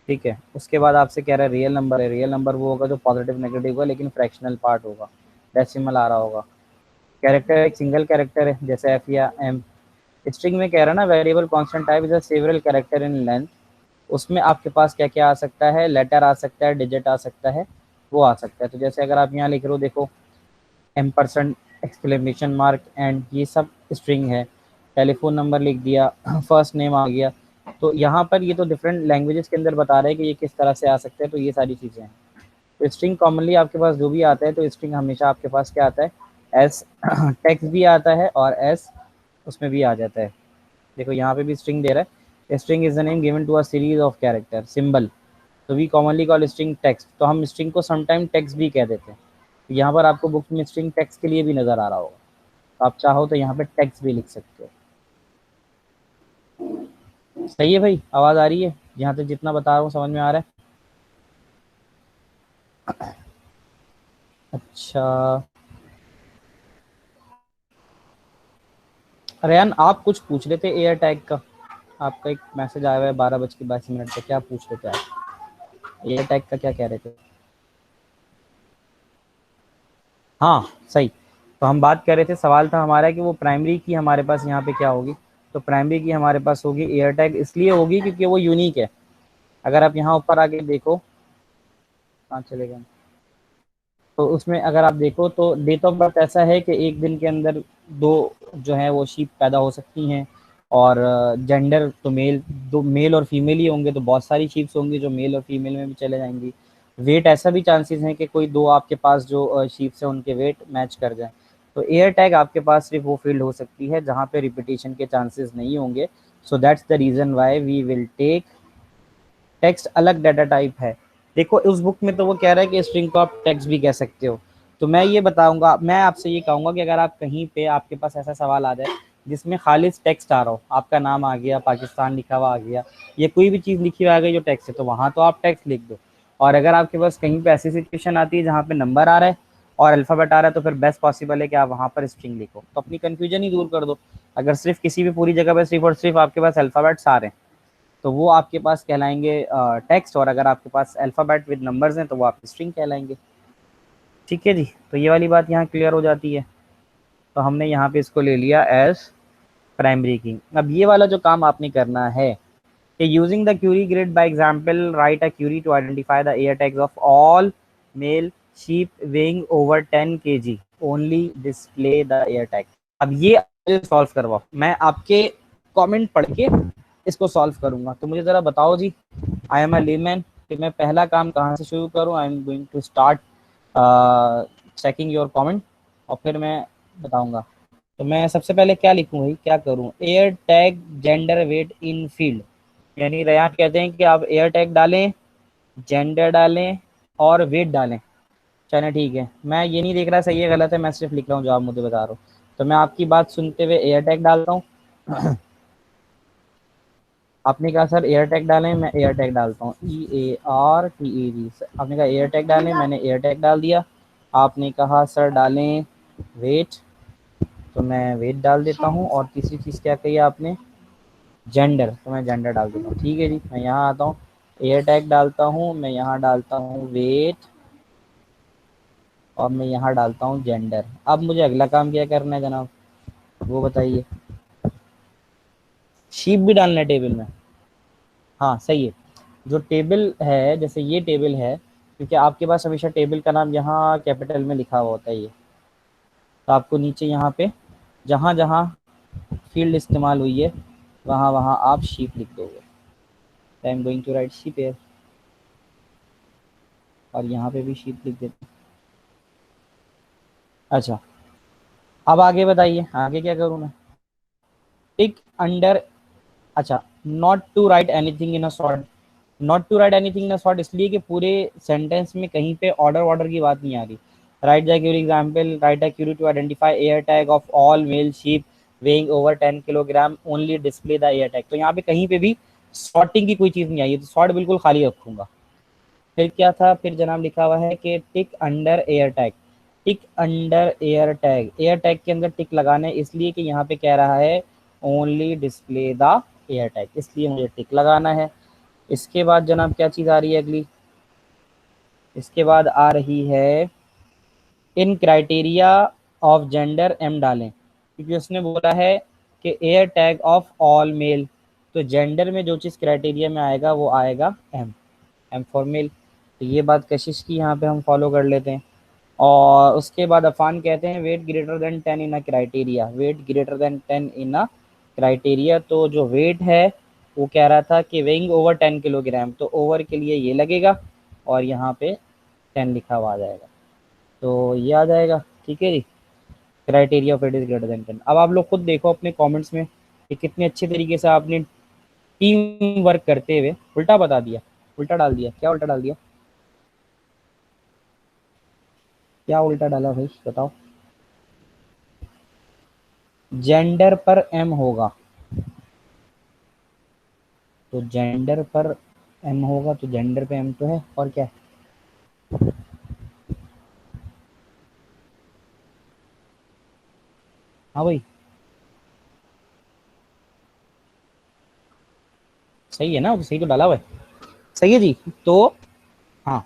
ठीक है, उसके बाद आपसे कह रहा है रियल नंबर है, रियल नंबर वो होगा जो पॉजिटिव नेगेटिव होगा लेकिन फ्रैक्शनल पार्ट होगा, डेसिमल आ रहा होगा। कैरेक्टर एक सिंगल कैरेक्टर है जैसे एफ या एम। स्ट्रिंग में कह रहा है ना variable constant type is a several character in length, उसमें आपके पास क्या क्या आ सकता है, लेटर आ सकता है, डिजिट आ सकता है, वो आ सकता है। तो जैसे अगर आप यहाँ लिख रहे हो देखो M%, एक्सक्लेमेशन मार्क एंड, ये सब स्ट्रिंग है। टेलीफोन नंबर लिख दिया, फर्स्ट नेम आ गया। तो यहाँ पर ये तो डिफरेंट लैंग्वेजेस के अंदर बता रहे हैं कि ये किस तरह से आ सकते हैं, तो ये सारी चीज़ें हैं। तो स्ट्रिंग कॉमनली आपके पास जो भी आता है, तो स्ट्रिंग हमेशा आपके पास क्या आता है, एस टेक्स्ट भी आता है और एस उसमें भी आ जाता है। देखो यहाँ पे भी स्ट्रिंग दे रहा है, string is the name given to a series of character symbol, तो we commonly call string text, तो हम स्ट्रिंग को समटाइम टेक्स्ट भी कह देते हैं। यहाँ पर आपको बुक में स्ट्रिंग टेक्स्ट के लिए भी नज़र आ रहा होगा, तो आप चाहो तो यहाँ पे टेक्स्ट भी लिख सकते हो। सही है भाई, आवाज़ आ रही है? यहाँ तक जितना बता रहा हूँ समझ में आ रहा है? अच्छा रेयान, आप कुछ पूछ रहे थे एयर टैग का, आपका एक मैसेज आया हुआ है 12:22 पे, क्या पूछ रहे थे आप? एयर टैग का क्या कह रहे थे? हाँ सही। तो हम बात कर रहे थे, सवाल था हमारा कि वो प्राइमरी की हमारे पास यहाँ पे क्या होगी, तो प्राइमरी की हमारे पास होगी एयर टैग, इसलिए होगी क्योंकि वो यूनिक है। अगर आप यहाँ ऊपर आके देखो, कहाँ चले गए, तो उसमें अगर आप देखो तो डेट ऑफ बर्थ ऐसा है कि एक दिन के अंदर दो जो है वो शीप पैदा हो सकती हैं, और जेंडर तो मेल, दो मेल और फीमेल ही होंगे, तो बहुत सारी शीप्स होंगी जो मेल और फीमेल में भी चले जाएंगी। वेट ऐसा भी चांसेस हैं कि कोई दो आपके पास जो शीप्स हैं उनके वेट मैच कर जाए। तो एयर टैग आपके पास सिर्फ वो फील्ड हो सकती है जहाँ पे रिपीटेशन के चांसेस नहीं होंगे। So that's the reason why we will take text. अलग डाटा टाइप है। देखो उस बुक में तो वो कह रहा है कि स्ट्रिंग को आप टेक्स्ट भी कह सकते हो। तो मैं ये बताऊंगा, मैं आपसे ये कहूंगा कि अगर आप कहीं पे आपके पास ऐसा सवाल आ जाए जिसमें खालिस टेक्स्ट आ रहा हो, आपका नाम आ गया, पाकिस्तान लिखा हुआ आ गया, या कोई भी चीज़ लिखी हुई आ गई जो टेक्स्ट है, तो वहाँ तो आप टेक्स्ट लिख दो। और अगर आपके पास कहीं पे ऐसी सिचुएशन आती है जहाँ पे नंबर आ रहा है और अल्फ़ाबेट आ रहा है, तो फिर बेस्ट पॉसिबल है कि आप वहाँ पर स्ट्रिंग लिखो, तो अपनी कन्फ्यूजन ही दूर कर दो। अगर सिर्फ किसी भी पूरी जगह पर सिर्फ और सिर्फ आपके पास अल्फ़ाबेट्स आ रहे हैं तो वो आपके पास कहलाएंगे टेक्स्ट, और अगर आपके पास अल्फ़ाबेट विद नंबर्स हैं तो वो आपकी स्ट्रिंग कहलाएंगे। ठीक है जी, तो ये वाली बात यहाँ क्लियर हो जाती है। तो हमने यहाँ पे इसको ले लिया एज प्राइमरी की। अब ये वाला जो काम आपने करना है कि using the query grid by example write a query to identify the ear tags of all male sheep weighing over 10 kg only display the ear tag. अब ये सॉल्व करवाओ, मैं आपके कमेंट पढ़ के इसको सॉल्व करूंगा। तो मुझे जरा बताओ जी, आई एम अ लेमैन, कि मैं पहला काम कहाँ से शुरू करूँ। I am going to start checking your comment और फिर मैं बताऊंगा। तो मैं सबसे पहले क्या लिखूँ भाई, क्या करूँ, एयर टैग जेंडर वेट इन फील्ड। यानी रयान कहते हैं कि आप एयर टैग डालें, जेंडर डालें और वेट डालें। चलें ठीक है, मैं ये नहीं देख रहा सही है गलत है, मैं सिर्फ लिख रहा हूँ जो आप मुझे बता रहा हूँ। तो मैं आपकी बात सुनते हुए एयर टैग डालता हूँ। आपने कहा सर एयर टैग डालें, मैं एयर टैग डालता हूँ, EARTEG। आपने कहा एयर टैग डालें, मैंने एयर टैग डाल दिया। आपने कहा सर डालें वेट, तो मैं वेट डाल देता हूँ। और तीसरी चीज़ क्या कही आपने, जेंडर, तो मैं जेंडर डाल देता हूँ। ठीक है जी, मैं यहाँ आता हूँ, एयर टैग डालता हूँ, मैं यहाँ डालता हूँ वेट और मैं यहाँ डालता हूँ जेंडर। अब मुझे अगला काम क्या करना है जनाब, वो बताइए। शीप भी डालना है टेबल में? हाँ सही है। जो टेबल है, जैसे ये टेबल है, क्योंकि आपके पास हमेशा टेबल का नाम यहाँ कैपिटल में लिखा हुआ होता है ये, तो आपको नीचे यहाँ पे जहाँ जहाँ फील्ड इस्तेमाल हुई है वहाँ वहाँ आप शीप लिख दोगे। I am going to write sheep ear, और यहाँ पे भी शीप लिख देते हैं। अच्छा, अब आगे बताइए, आगे क्या करूँ मैं। टिक अंडर, अच्छा, not to write anything in a short. Not to write anything in a short इसलिए कि पूरे सेंटेंस में कहीं पे ऑर्डर ऑर्डर की बात नहीं आ रही। Write the query example write a query to identify ear tag of all male sheep weighing over 10 kilogram only display the ear tag. तो यहाँ पे कहीं पे भी सॉर्टिंग की कोई चीज़ नहीं आई है, तो शॉर्ट बिल्कुल खाली रखूंगा। फिर क्या था, फिर जनाब लिखा हुआ है कि tick under air tag. Tick under air tag, air tag के अंदर टिक लगाना है इसलिए कि यहाँ पे कह रहा है only display the ear tag, इसलिए मुझे टिक लगाना है। इसके बाद जनाब क्या चीज़ आ रही है अगली, इसके बाद आ रही है इन क्राइटेरिया ऑफ जेंडर एम डालें, क्योंकि उसने बोला है कि air tag of all mail, तो जेंडर में जो चीज़ क्राइटेरिया में आएगा वो आएगा एम, एम फॉर मेल। तो ये बात कशिश की यहाँ पे हम फॉलो कर लेते हैं। और उसके बाद अफान कहते हैं wait greater than 10 in a criteria, wait greater than 10 in a criteria. तो जो वेट है वो कह रहा था कि वेइंग ओवर 10 किलोग्राम, तो ओवर के लिए ये लगेगा और यहाँ पे 10 लिखा हुआ आ जाएगा, तो ये आ जाएगा। ठीक है जी, criteria of weight is greater than 10। अब आप लोग खुद देखो अपने कमेंट्स में कि कितने अच्छे तरीके से आपने टीम वर्क करते हुए उल्टा बता दिया, उल्टा डाल दिया। क्या उल्टा डाल दिया, क्या उल्टा डाला भाई बताओ। जेंडर पर एम होगा, तो जेंडर पर एम होगा, तो जेंडर पे एम तो है, और क्या है। हाँ भाई, सही है ना, सही तो डाला हुआ है। सही है जी। तो हाँ,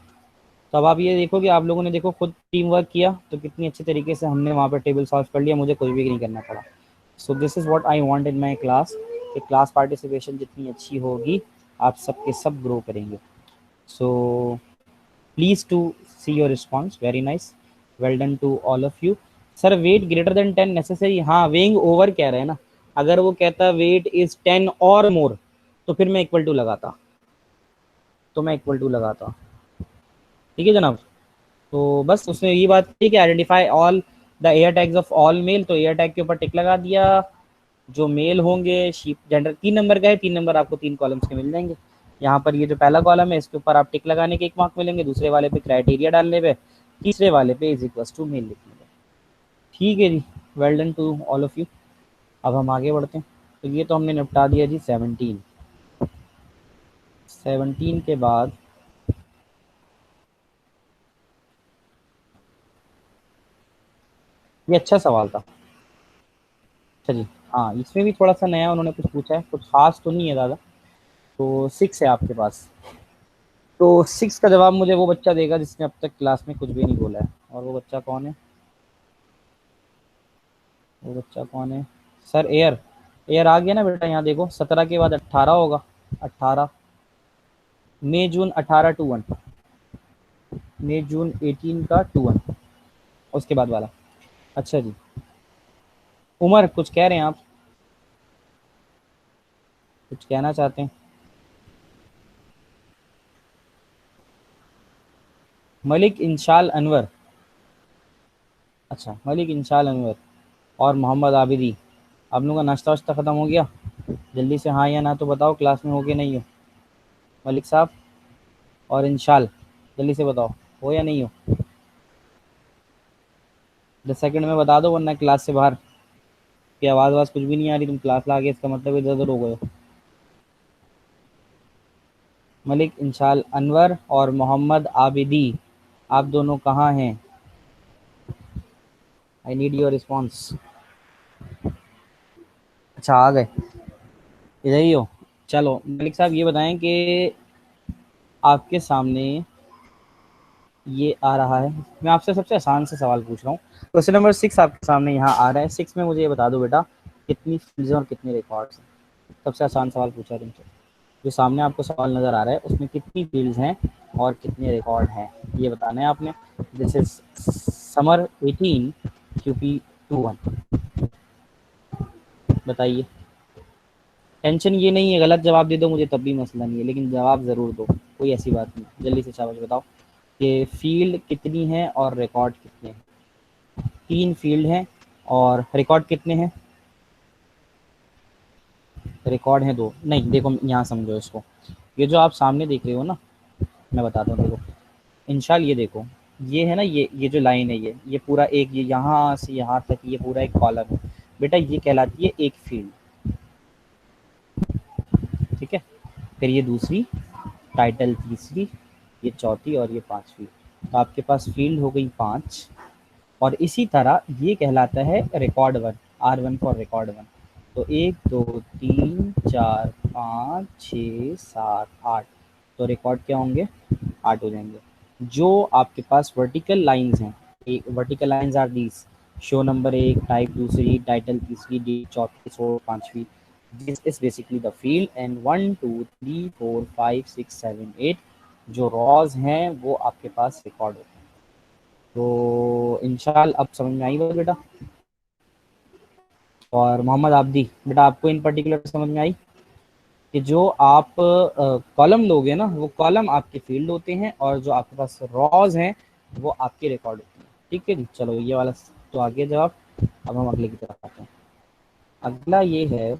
तो अब आप ये देखो कि आप लोगों ने देखो खुद टीम वर्क किया तो कितनी अच्छे तरीके से हमने वहाँ पर टेबल सॉल्व कर लिया, मुझे कुछ भी नहीं करना पड़ा। So this is what I want in my class, कि क्लास पार्टिसिपेशन जितनी अच्छी होगी आप सबके सब ग्रो करेंगे। So please to see your response, very nice, well done to all of you. Sir weight greater than 10 necessary, हाँ weighing over कह रहे हैं ना, अगर वो कहता वेट इज 10 और मोर तो फिर मैं इक्वल टू लगाता, तो मैं इक्वल टू लगाता। ठीक है जनाब। तो बस उसने ये बात की कि identify all the ear tags of all mail, तो एयर टैग के ऊपर टिक लगा दिया। जो मेल होंगे शीप जेंडर 3 नंबर का है, 3 नंबर आपको 3 कॉलम्स के मिल जाएंगे। यहाँ पर ये जो पहला कॉलम है इसके ऊपर आप टिक लगाने के 1 मार्क मिलेंगे, दूसरे वाले पे क्राइटेरिया डालने पे, तीसरे वाले पे इज इक्वल टू मेल लिखने पे। ठीक है जी, well done to all of you. अब हम आगे बढ़ते हैं। तो ये तो हमने निपटा दिया जी 17। 17 के बाद ये अच्छा सवाल था। अच्छा जी, हाँ इसमें भी थोड़ा सा नया उन्होंने कुछ पूछा है, कुछ खास तो नहीं है ज़्यादा। तो 6 है आपके पास। तो 6 का जवाब मुझे वो बच्चा देगा जिसने अब तक क्लास में कुछ भी नहीं बोला है। और वो बच्चा कौन है? वो बच्चा कौन है? Sir air. एयर आ गया ना बेटा, यहाँ देखो 17 के बाद 18 होगा। 18 मई जून 18 टू 1, मई जून 18 का टू 1, उसके बाद वाला। अच्छा जी, उमर कुछ कह रहे हैं आप? कुछ कहना चाहते हैं? मलिक इंशाल अनवर। अच्छा, मलिक इंशाल अनवर और मोहम्मद आबिदी। आप लोगों का नाश्ता वाश्ता ख़त्म हो गया? जल्दी से हाँ या ना तो बताओ, क्लास में हो कि नहीं हो? मलिक साहब और इंशाल, जल्दी से बताओ हो या नहीं हो? 10 सेकंड में बता दो वरना क्लास से बाहर की आवाज़ वाज कुछ भी नहीं आ रही, तुम क्लास ला के इसका मतलब इधर उधर हो गए हो। मलिक इंशाल अनवर और मोहम्मद आबिदी, आप दोनों कहाँ हैं? I need your response. अच्छा आ गए, इधर ही हो। चलो मलिक साहब ये बताएं कि आपके सामने ये आ रहा है, मैं आपसे सबसे आसान से सवाल पूछ रहा हूँ। क्वेश्चन नंबर 6 आपके सामने यहाँ आ रहा है। 6 में मुझे ये बता दो बेटा, कितनी फील्ड्स हैं और कितने रिकॉर्ड्स हैं? सबसे आसान सवाल पूछा है तुमसे। जो सामने आपको सवाल नज़र आ रहा है उसमें कितनी फील्ड्स हैं और कितने रिकॉर्ड हैं, ये बताना है आपने। This is summer 18 QP 21। बताइए। टेंशन ये नहीं है, गलत जवाब दे दो मुझे तब भी मसला नहीं है, लेकिन जवाब ज़रूर दो, कोई ऐसी बात नहीं। जल्दी से शाबाश बताओ कि फील्ड कितनी है और रिकॉर्ड कितने हैं? 3 फील्ड हैं और रिकॉर्ड कितने हैं? रिकॉर्ड हैं 2। नहीं देखो यहाँ समझो इसको, ये जो आप सामने देख रहे हो ना, मैं बताता हूँ देखो। इंशाल ये देखो, ये है ना, ये जो लाइन है, ये पूरा एक, ये यहाँ से यहाँ तक ये पूरा एक कॉलम है बेटा, ये कहलाती है एक फील्ड। ठीक है, फिर ये दूसरी, टाइटल तीसरी, ये चौथी और ये पांचवी। तो आपके पास फील्ड हो गई 5। और इसी तरह ये कहलाता है रिकॉर्ड 1, R1 फॉर रिकॉर्ड 1। तो 1 2 3 4 5 6 7 8, तो रिकॉर्ड क्या होंगे? 8 हो जाएंगे। जो आपके पास वर्टिकल लाइंस हैं, vertical lines are these, show number 1, type दूसरी, टाइटल तीसरी, डेट चौथी, शो पांचवी। This is basically the field. And 1 2 3 4 5 6 7 8 जो रॉज हैं वो आपके पास रिकॉर्ड होते हैं। तो इंशाल्लाह अब समझ में आई बात बेटा। और मोहम्मद आबदी बेटा, आपको इन पर्टिकुलर समझ में आई कि जो आप कॉलम लोगे ना, वो कॉलम आपके फील्ड होते हैं और जो आपके पास रॉज हैं वो आपके रिकॉर्ड होते हैं। ठीक है जी, चलो ये वाला तो आगे जवाब। अब हम अगले की तरफ आते हैं। अगला ये है,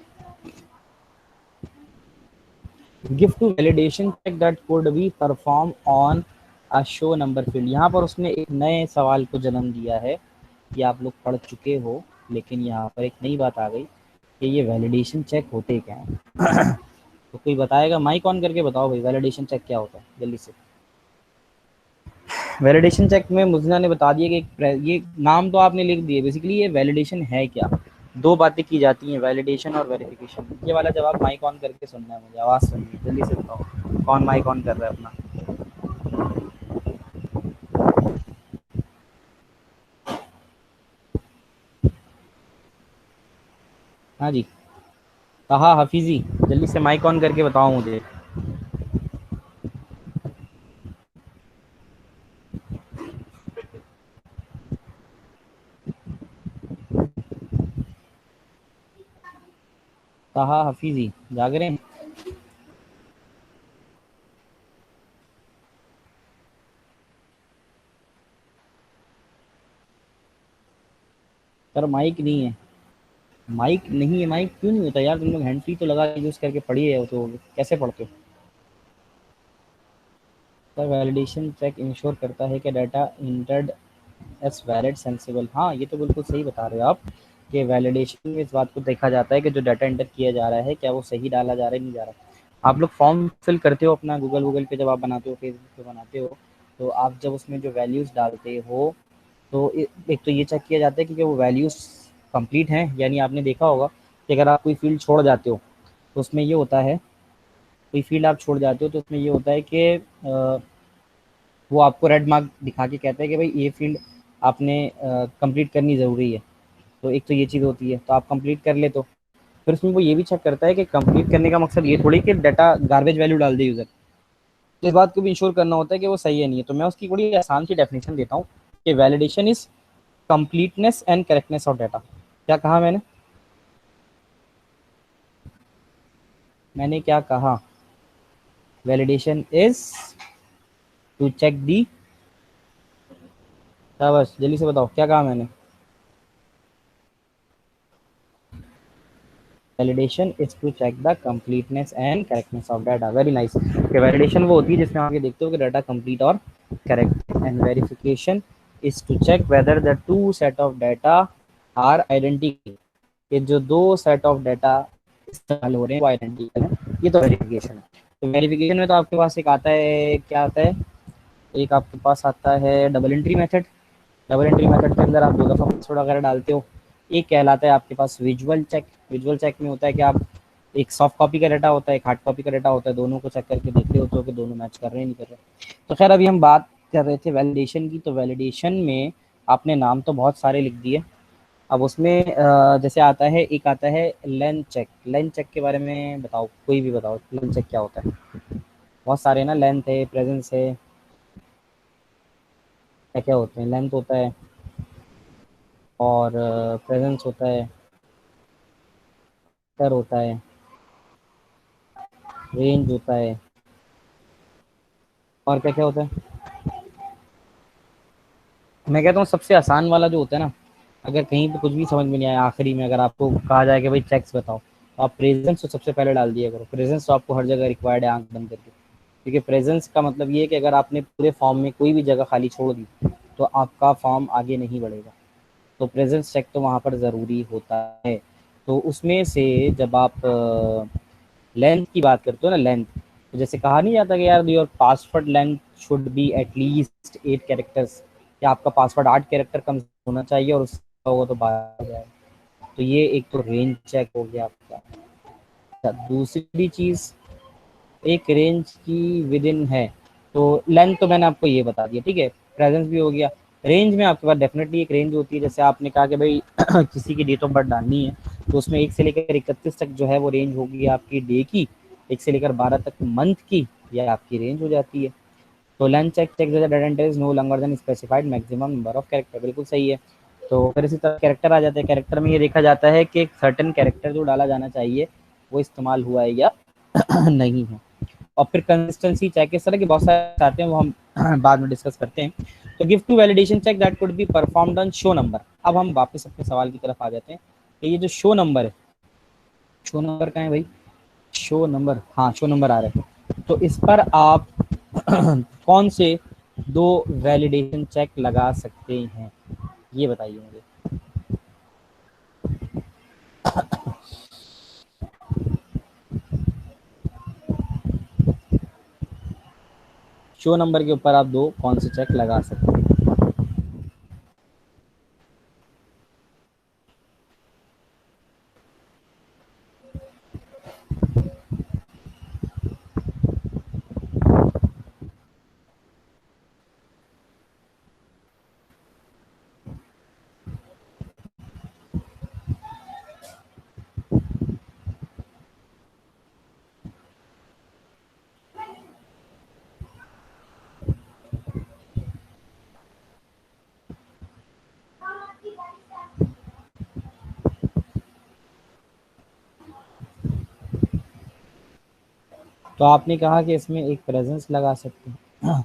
give two validation check that could be perform on a show number field. यहाँ पर उसने एक नए सवाल को जन्म दिया है कि आप लोग पढ़ चुके हो, लेकिन यहाँ पर एक नई बात आ गई कि ये वैलिडेशन चेक होते क्या हैं। तो कोई बताएगा? माइक ऑन करके बताओ भाई, वैलिडेशन चेक क्या होता है जल्दी से। वैलिडेशन चेक में मुजना ने बता दिया कि ये नाम तो आपने लिख दिए, बेसिकली ये वैलिडेशन है क्या। 2 बातें की जाती हैं, वैलिडेशन और वेरिफिकेशन। ये वाला जवाब माइक ऑन करके सुनना है मुझे, आवाज़ सुननी है, जल्दी से बताओ कौन माइक ऑन कर रहा है अपना। हाँ जी, कहा हफीज़ी, जल्दी से माइक ऑन करके बताओ मुझे। कहा हफीज़ी जाग रहे हैं? सर माइक नहीं है, माइक नहीं है, माइक क्यों नहीं होता यार? तुम लोग हैंड फ्री तो लगा यूज करके पढ़ी है तो कैसे पढ़ते हो? सर वैलिडेशन चेक इंश्योर करता है कि data entered S valid sensible. हाँ ये तो बिल्कुल सही बता रहे हो आप कि वैलिडेशन में इस बात को देखा जाता है कि जो डाटा एंटर किया जा रहा है क्या वो सही डाला जा रहा है नहीं जा रहा। आप लोग फॉर्म फिल करते हो अपना गूगल पे, जब आप बनाते हो फेसबुक पे बनाते हो, तो आप जब उसमें जो वैल्यूज़ डालते हो तो एक तो ये चेक किया जाता है कि वो वैल्यूज़ कंप्लीट हैं, यानी आपने देखा होगा कि अगर आप कोई फील्ड छोड़ जाते हो तो उसमें ये होता है, कोई फील्ड आप छोड़ जाते हो तो उसमें ये होता है कि वो आपको रेड मार्क दिखा के कहता है कि भाई ये फील्ड आपने कंप्लीट करनी ज़रूरी है। तो एक तो ये चीज़ होती है, तो आप कंप्लीट कर ले तो फिर उसमें वो ये भी चेक करता है कि कंप्लीट करने का मकसद ये थोड़ी कि डाटा गार्बेज वैल्यू डाल दे यूज़र। तो इस बात को भी इंश्योर करना होता है कि वो सही है नहीं है। तो मैं उसकी बड़ी आसान सी डेफिनेशन देता हूँ कि validation is completeness and correctness of data. क्या कहा मैंने? मैंने क्या कहा? Validation is to check the, बस जल्दी से बताओ क्या कहा मैंने? Validation is to check the completeness and correctness of data. Very nice. Validation वो होती है जिसमें आप ये देखते हो कि डाटा कंप्लीट और correct. And verification is to check whether the two set of data are identical. ये जो दो सेट ऑफ डाटा इस्तेमाल हो रहे हैं वो आइडेंटिकल है, ये तो वेरिफिकेशन है। तो वेरिफिकेशन में तो आपके पास एक आता है, क्या आता है, एक आपके पास आता है double entry method. Double entry method के अंदर आप दो दफ़ा पासवर्ड वगैरह डालते हो। एक कहलाता है आपके पास विजुअल चेक। विजुअल चेक में होता है कि आप एक सॉफ्ट कॉपी का डाटा होता है, एक हार्ड कॉपी का डाटा होता है, दोनों को चेक करके देख रहे होते हो कि दोनों मैच कर रहे हैं नहीं कर रहे। तो खैर अभी हम बात कर रहे थे वैलिडेशन की। तो वैलिडेशन में आपने नाम तो बहुत सारे लिख दिए। अब उसमें जैसे आता है, एक आता है लेंथ चेक। लेंथ चेक के बारे में बताओ, कोई भी बताओ लेंथ चेक क्या होता है? बहुत सारे ना, लेंथ है, प्रेजेंस है, क्या क्या होते हैं? लेंथ होता है और प्रेजेंस होता है, कर होता है, रेंज होता है, और क्या क्या होता है? मैं कहता हूँ सबसे आसान वाला जो होता है ना, अगर कहीं पे कुछ भी समझ में नहीं आया, आखिरी में अगर आपको कहा जाए कि भाई चेक्स बताओ, तो आप प्रेजेंस तो सबसे पहले डाल दिया करो। प्रेजेंस तो आपको हर जगह रिक्वायर्ड है आंख बंद करके, क्योंकि प्रेजेंस का मतलब ये है कि अगर आपने पूरे फॉर्म में कोई भी जगह खाली छोड़ दी तो आपका फॉर्म आगे नहीं बढ़ेगा। तो प्रेजेंस चेक तो वहाँ पर ज़रूरी होता है। तो उसमें से जब आप लेंथ की बात करते हो ना, लेंथ, तो जैसे कहा नहीं जाता कि यार your password length should be at least 8 characters, या आपका पासवर्ड 8 कैरेक्टर कम होना चाहिए और उसका होगा तो बाहर जाए। तो ये एक तो रेंज चेक हो गया आपका। अच्छा, दूसरी चीज़, एक रेंज की विद इन है। तो लेंथ तो मैंने आपको ये बता दिया, ठीक है, प्रेजेंस भी हो गया। रेंज में आपके पास डेफिनेटली एक रेंज होती है। जैसे आपने कहा कि भाई किसी की डेट ऑफ बर्थ डालनी है, तो उसमें 1 से लेकर 31 तक जो है वो रेंज होगी आपकी डे की, 1 से लेकर 12 तक मंथ की, यह आपकी रेंज हो जाती है। तो length check check the data is no longer than specified maximum number of character, बिल्कुल सही है। तो फिर इसी तरह कैरेक्टर आ जाते हैं। कैरेक्टर में ये देखा जाता है कि एक सर्टेन कैरेक्टर जो डाला जाना चाहिए वो इस्तेमाल हुआ है या नहीं है। और फिर कंसिस्टेंसी चेक, इस तरह के बहुत सारे आते हैं, वो हम बाद में डिस्कस करते हैं। तो give two validation check that could be performed on show number. अब हम वापस अपने सवाल की तरफ आ जाते हैं कि ये जो शो नंबर है, शो नंबर कहाँ है भाई? शो नंबर, हाँ शो नंबर आ रहे हैं। तो इस पर आप कौन से दो वैलिडेशन चेक लगा सकते हैं, ये बताइए मुझे। शो नंबर के ऊपर आप दो कौन से चेक लगा सकते हैं? तो आपने कहा कि इसमें एक प्रेजेंस लगा सकते हैं।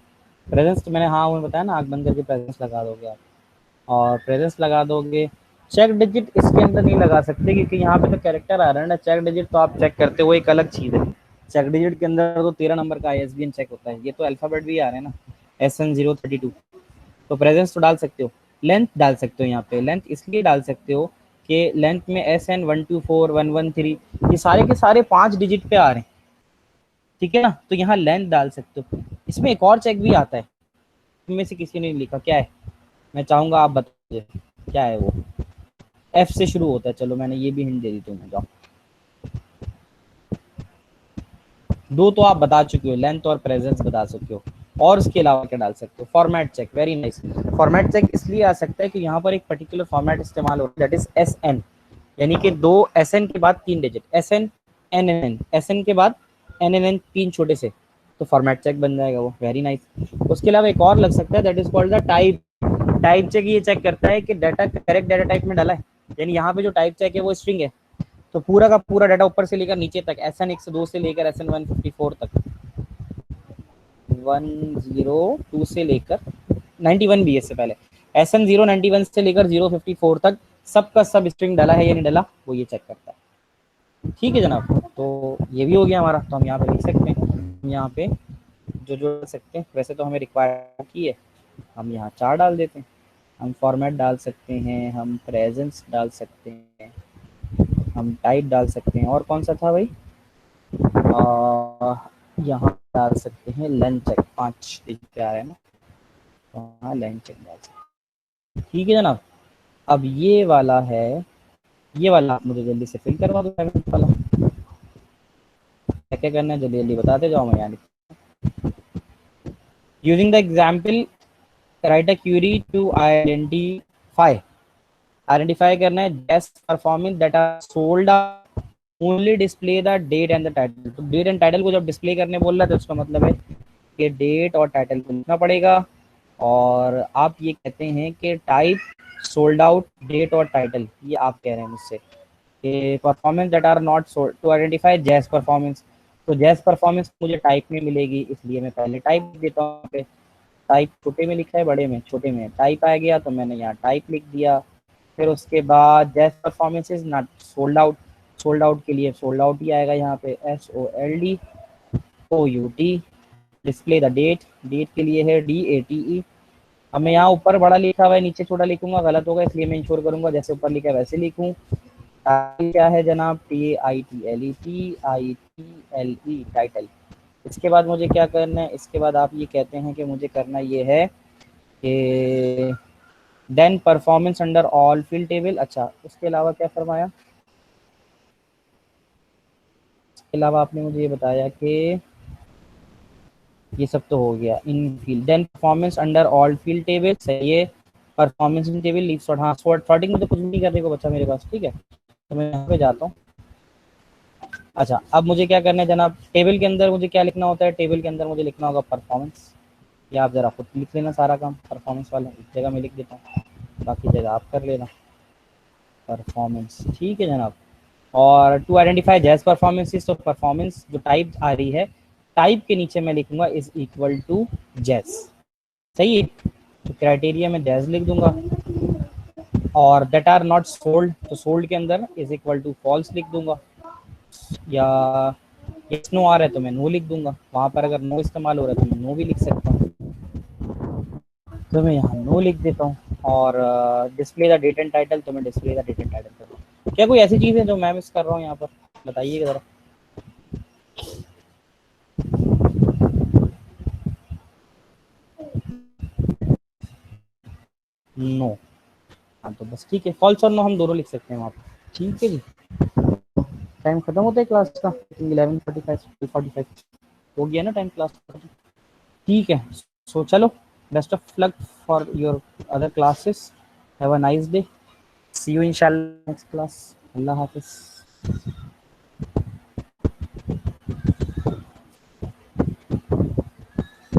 प्रेजेंस तो मैंने, हाँ वो बताया ना, आँख बंद करके प्रेजेंस लगा दोगे आप, और प्रेजेंस लगा दोगे चेक डिजिट इसके अंदर नहीं लगा सकते क्योंकि यहाँ पे तो कैरेक्टर आ रहा है ना, चेक डिजिट तो आप चेक करते हो, वो एक अलग चीज़ है। चेक डिजिट के अंदर तो 13 नंबर का ISBN चेक होता है, ये तो अल्फ़ाबेट भी आ रहे हैं ना, SN032। तो प्रेजेंस तो डाल सकते हो, लेंथ डाल सकते हो। यहाँ पे लेंथ इसलिए डाल सकते हो कि लेंथ में SN124113 ये सारे के सारे 5 डिजिट पे आ रहे हैं, ठीक है ना, तो यहाँ लेंथ डाल सकते हो। इसमें एक और चेक भी आता है, इनमें से किसी ने लिखा, क्या है, मैं चाहूंगा आप बताइए क्या है वो। F से शुरू होता है, चलो मैंने ये भी हिंट दे दी तुम्हें, जाओ। दो तो आप बता चुके हो, लेंथ और प्रेजेंस बता सकते हो, और उसके अलावा क्या डाल सकते हो, format check, very nice. Format check इसलिए आ सकता है कि यहाँ पर एक पर्टिकुलर फॉर्मेट इस्तेमाल हो रहा है, दैट इज SN, यानी कि 2 SN के बाद 3 डिजिट, SN NNN, SN के बाद NNN 3 छोटे से, तो फॉर्मेट चेक बन जाएगा वो, वेरी नाइस। उसके अलावा एक और लग सकता है, that is called the type. Type check ये चेक करता है कि डाटा करेक्ट डाटा टाइप में डाला है, यानी यहाँ पे जो टाइप चेक है वो स्ट्रिंग है, तो पूरा का पूरा डाटा ऊपर से लेकर नीचे तक, SN102 से लेकर SN154 तक, 102 से लेकर 91 भी है इससे पहले, SN091 से लेकर 054 तक सबका सब स्ट्रिंग डाला है या नहीं डाला, वो ये चेक करता है। ठीक है जनाब, तो ये भी हो गया हमारा, तो हम यहाँ पे लिख सकते हैं, हम यहाँ पे जो जो डाल सकते हैं, वैसे तो हमें रिक्वायर की है, हम यहाँ 4 डाल देते हैं। हम फॉर्मेट डाल सकते हैं, हम प्रेजेंस डाल सकते हैं, हम टाइप डाल सकते हैं, और कौन सा था भाई, यहाँ डाल सकते हैं लेंथ चेक, 5 डिजिट पे आ रहा है ना, हाँ लेंथ चेक डाल सकते हैं। ठीक है जनाब, अब ये वाला है, ये वाला आप मुझे जल्दी से फिल करवा दो, 7 वाला क्या क्या करना है जल्दी जल्दी बताते जाओ, मैं यानी using the example write a query to identify करना है best performance that are sold only display the date and the title. तो डेट एंड टाइटल को जब डिस्प्ले करने बोल रहा है तो उसका मतलब है कि डेट और टाइटल को लिखना पड़ेगा, और आप ये कहते हैं कि टाइप सोल्ड आउट डेट और टाइटल, ये आप कह रहे हैं मुझसे कि performance that are not sold to identify jazz performance, तो जैस परफॉर्मेंस मुझे टाइप में मिलेगी, इसलिए मैं पहले टाइप देता हूँ पे, टाइप छोटे में लिखा है बड़े में, छोटे में टाइप आ गया तो मैंने यहाँ टाइप लिख दिया। फिर उसके बाद jazz performance is not sold out, sold out के लिए सोल्ड आउट ही आएगा यहाँ पे, SOLDOUT। Display the date, date के लिए है DATE। अब मैं यहाँ ऊपर बड़ा लिखा हुआ है, नीचे छोटा लिखूंगा गलत होगा, इसलिए मैं इंश्योर करूंगा जैसे ऊपर लिखा है वैसे लिखूं। क्या है जनाब, TITLE टाइटल। इसके बाद मुझे क्या करना है, इसके बाद आप ये कहते हैं कि मुझे करना ये है कि then performance under all field table. अच्छा, उसके अलावा क्या फरमाया, इसके अलावा आपने मुझे ये बताया कि ये सब तो हो गया in field, then performance under all field table, सही है। Performance in table leave sort, हाँ सॉर्टिंग में तो कुछ नहीं करने को बच्चा मेरे पास, ठीक है, तो मैं यहाँ पे जाता हूँ। अच्छा, अब मुझे क्या करना है जनाब, टेबल के अंदर मुझे क्या लिखना होता है, टेबल के अंदर मुझे लिखना होगा परफॉर्मेंस, या आप जरा खुद लिख लेना सारा काम, परफॉर्मेंस वाला एक जगह मैं लिख देता हूँ, बाकी जगह आप कर लेना, परफॉर्मेंस, ठीक है जनाब। और टू आइडेंटिफाई जैस परफॉर्मेंसेस, तो परफॉर्मेंस जो टाइप आ रही है, टाइप के नीचे मैं लिखूंगा इज इक्वल टू जैस, सही है, तो क्राइटेरिया में जैस लिख दूंगा, और दैट आर नॉट सोल्ड, तो सोल्ड के अंदर इज इक्वल टू फॉल्स लिख दूंगा, या यस नो आ रहा है तो मैं नो लिख दूंगा, वहां पर अगर नो इस्तेमाल हो रहा है तो मैं नो भी लिख सकता हूँ, तो मैं यहाँ नो लिख देता हूँ। और display the date and title, तो मैं display the date and title कर दूँ। क्या कोई ऐसी चीज़ है जो मैं मिस कर रहा हूँ यहाँ पर, बताइएगा ज़रा। नो, हाँ तो बस ठीक है, फॉल्स और नो हम दोनों लिख सकते हैं वहाँ पर, ठीक है जी। टाइम खत्म होता है क्लास का, 11:45 हो गया ना टाइम क्लास का, ठीक है। सो चलो, best of luck for your other classes, have a nice day, see you इंशाल्लाह नेक्स्ट क्लास, अल्लाह हाफिज़।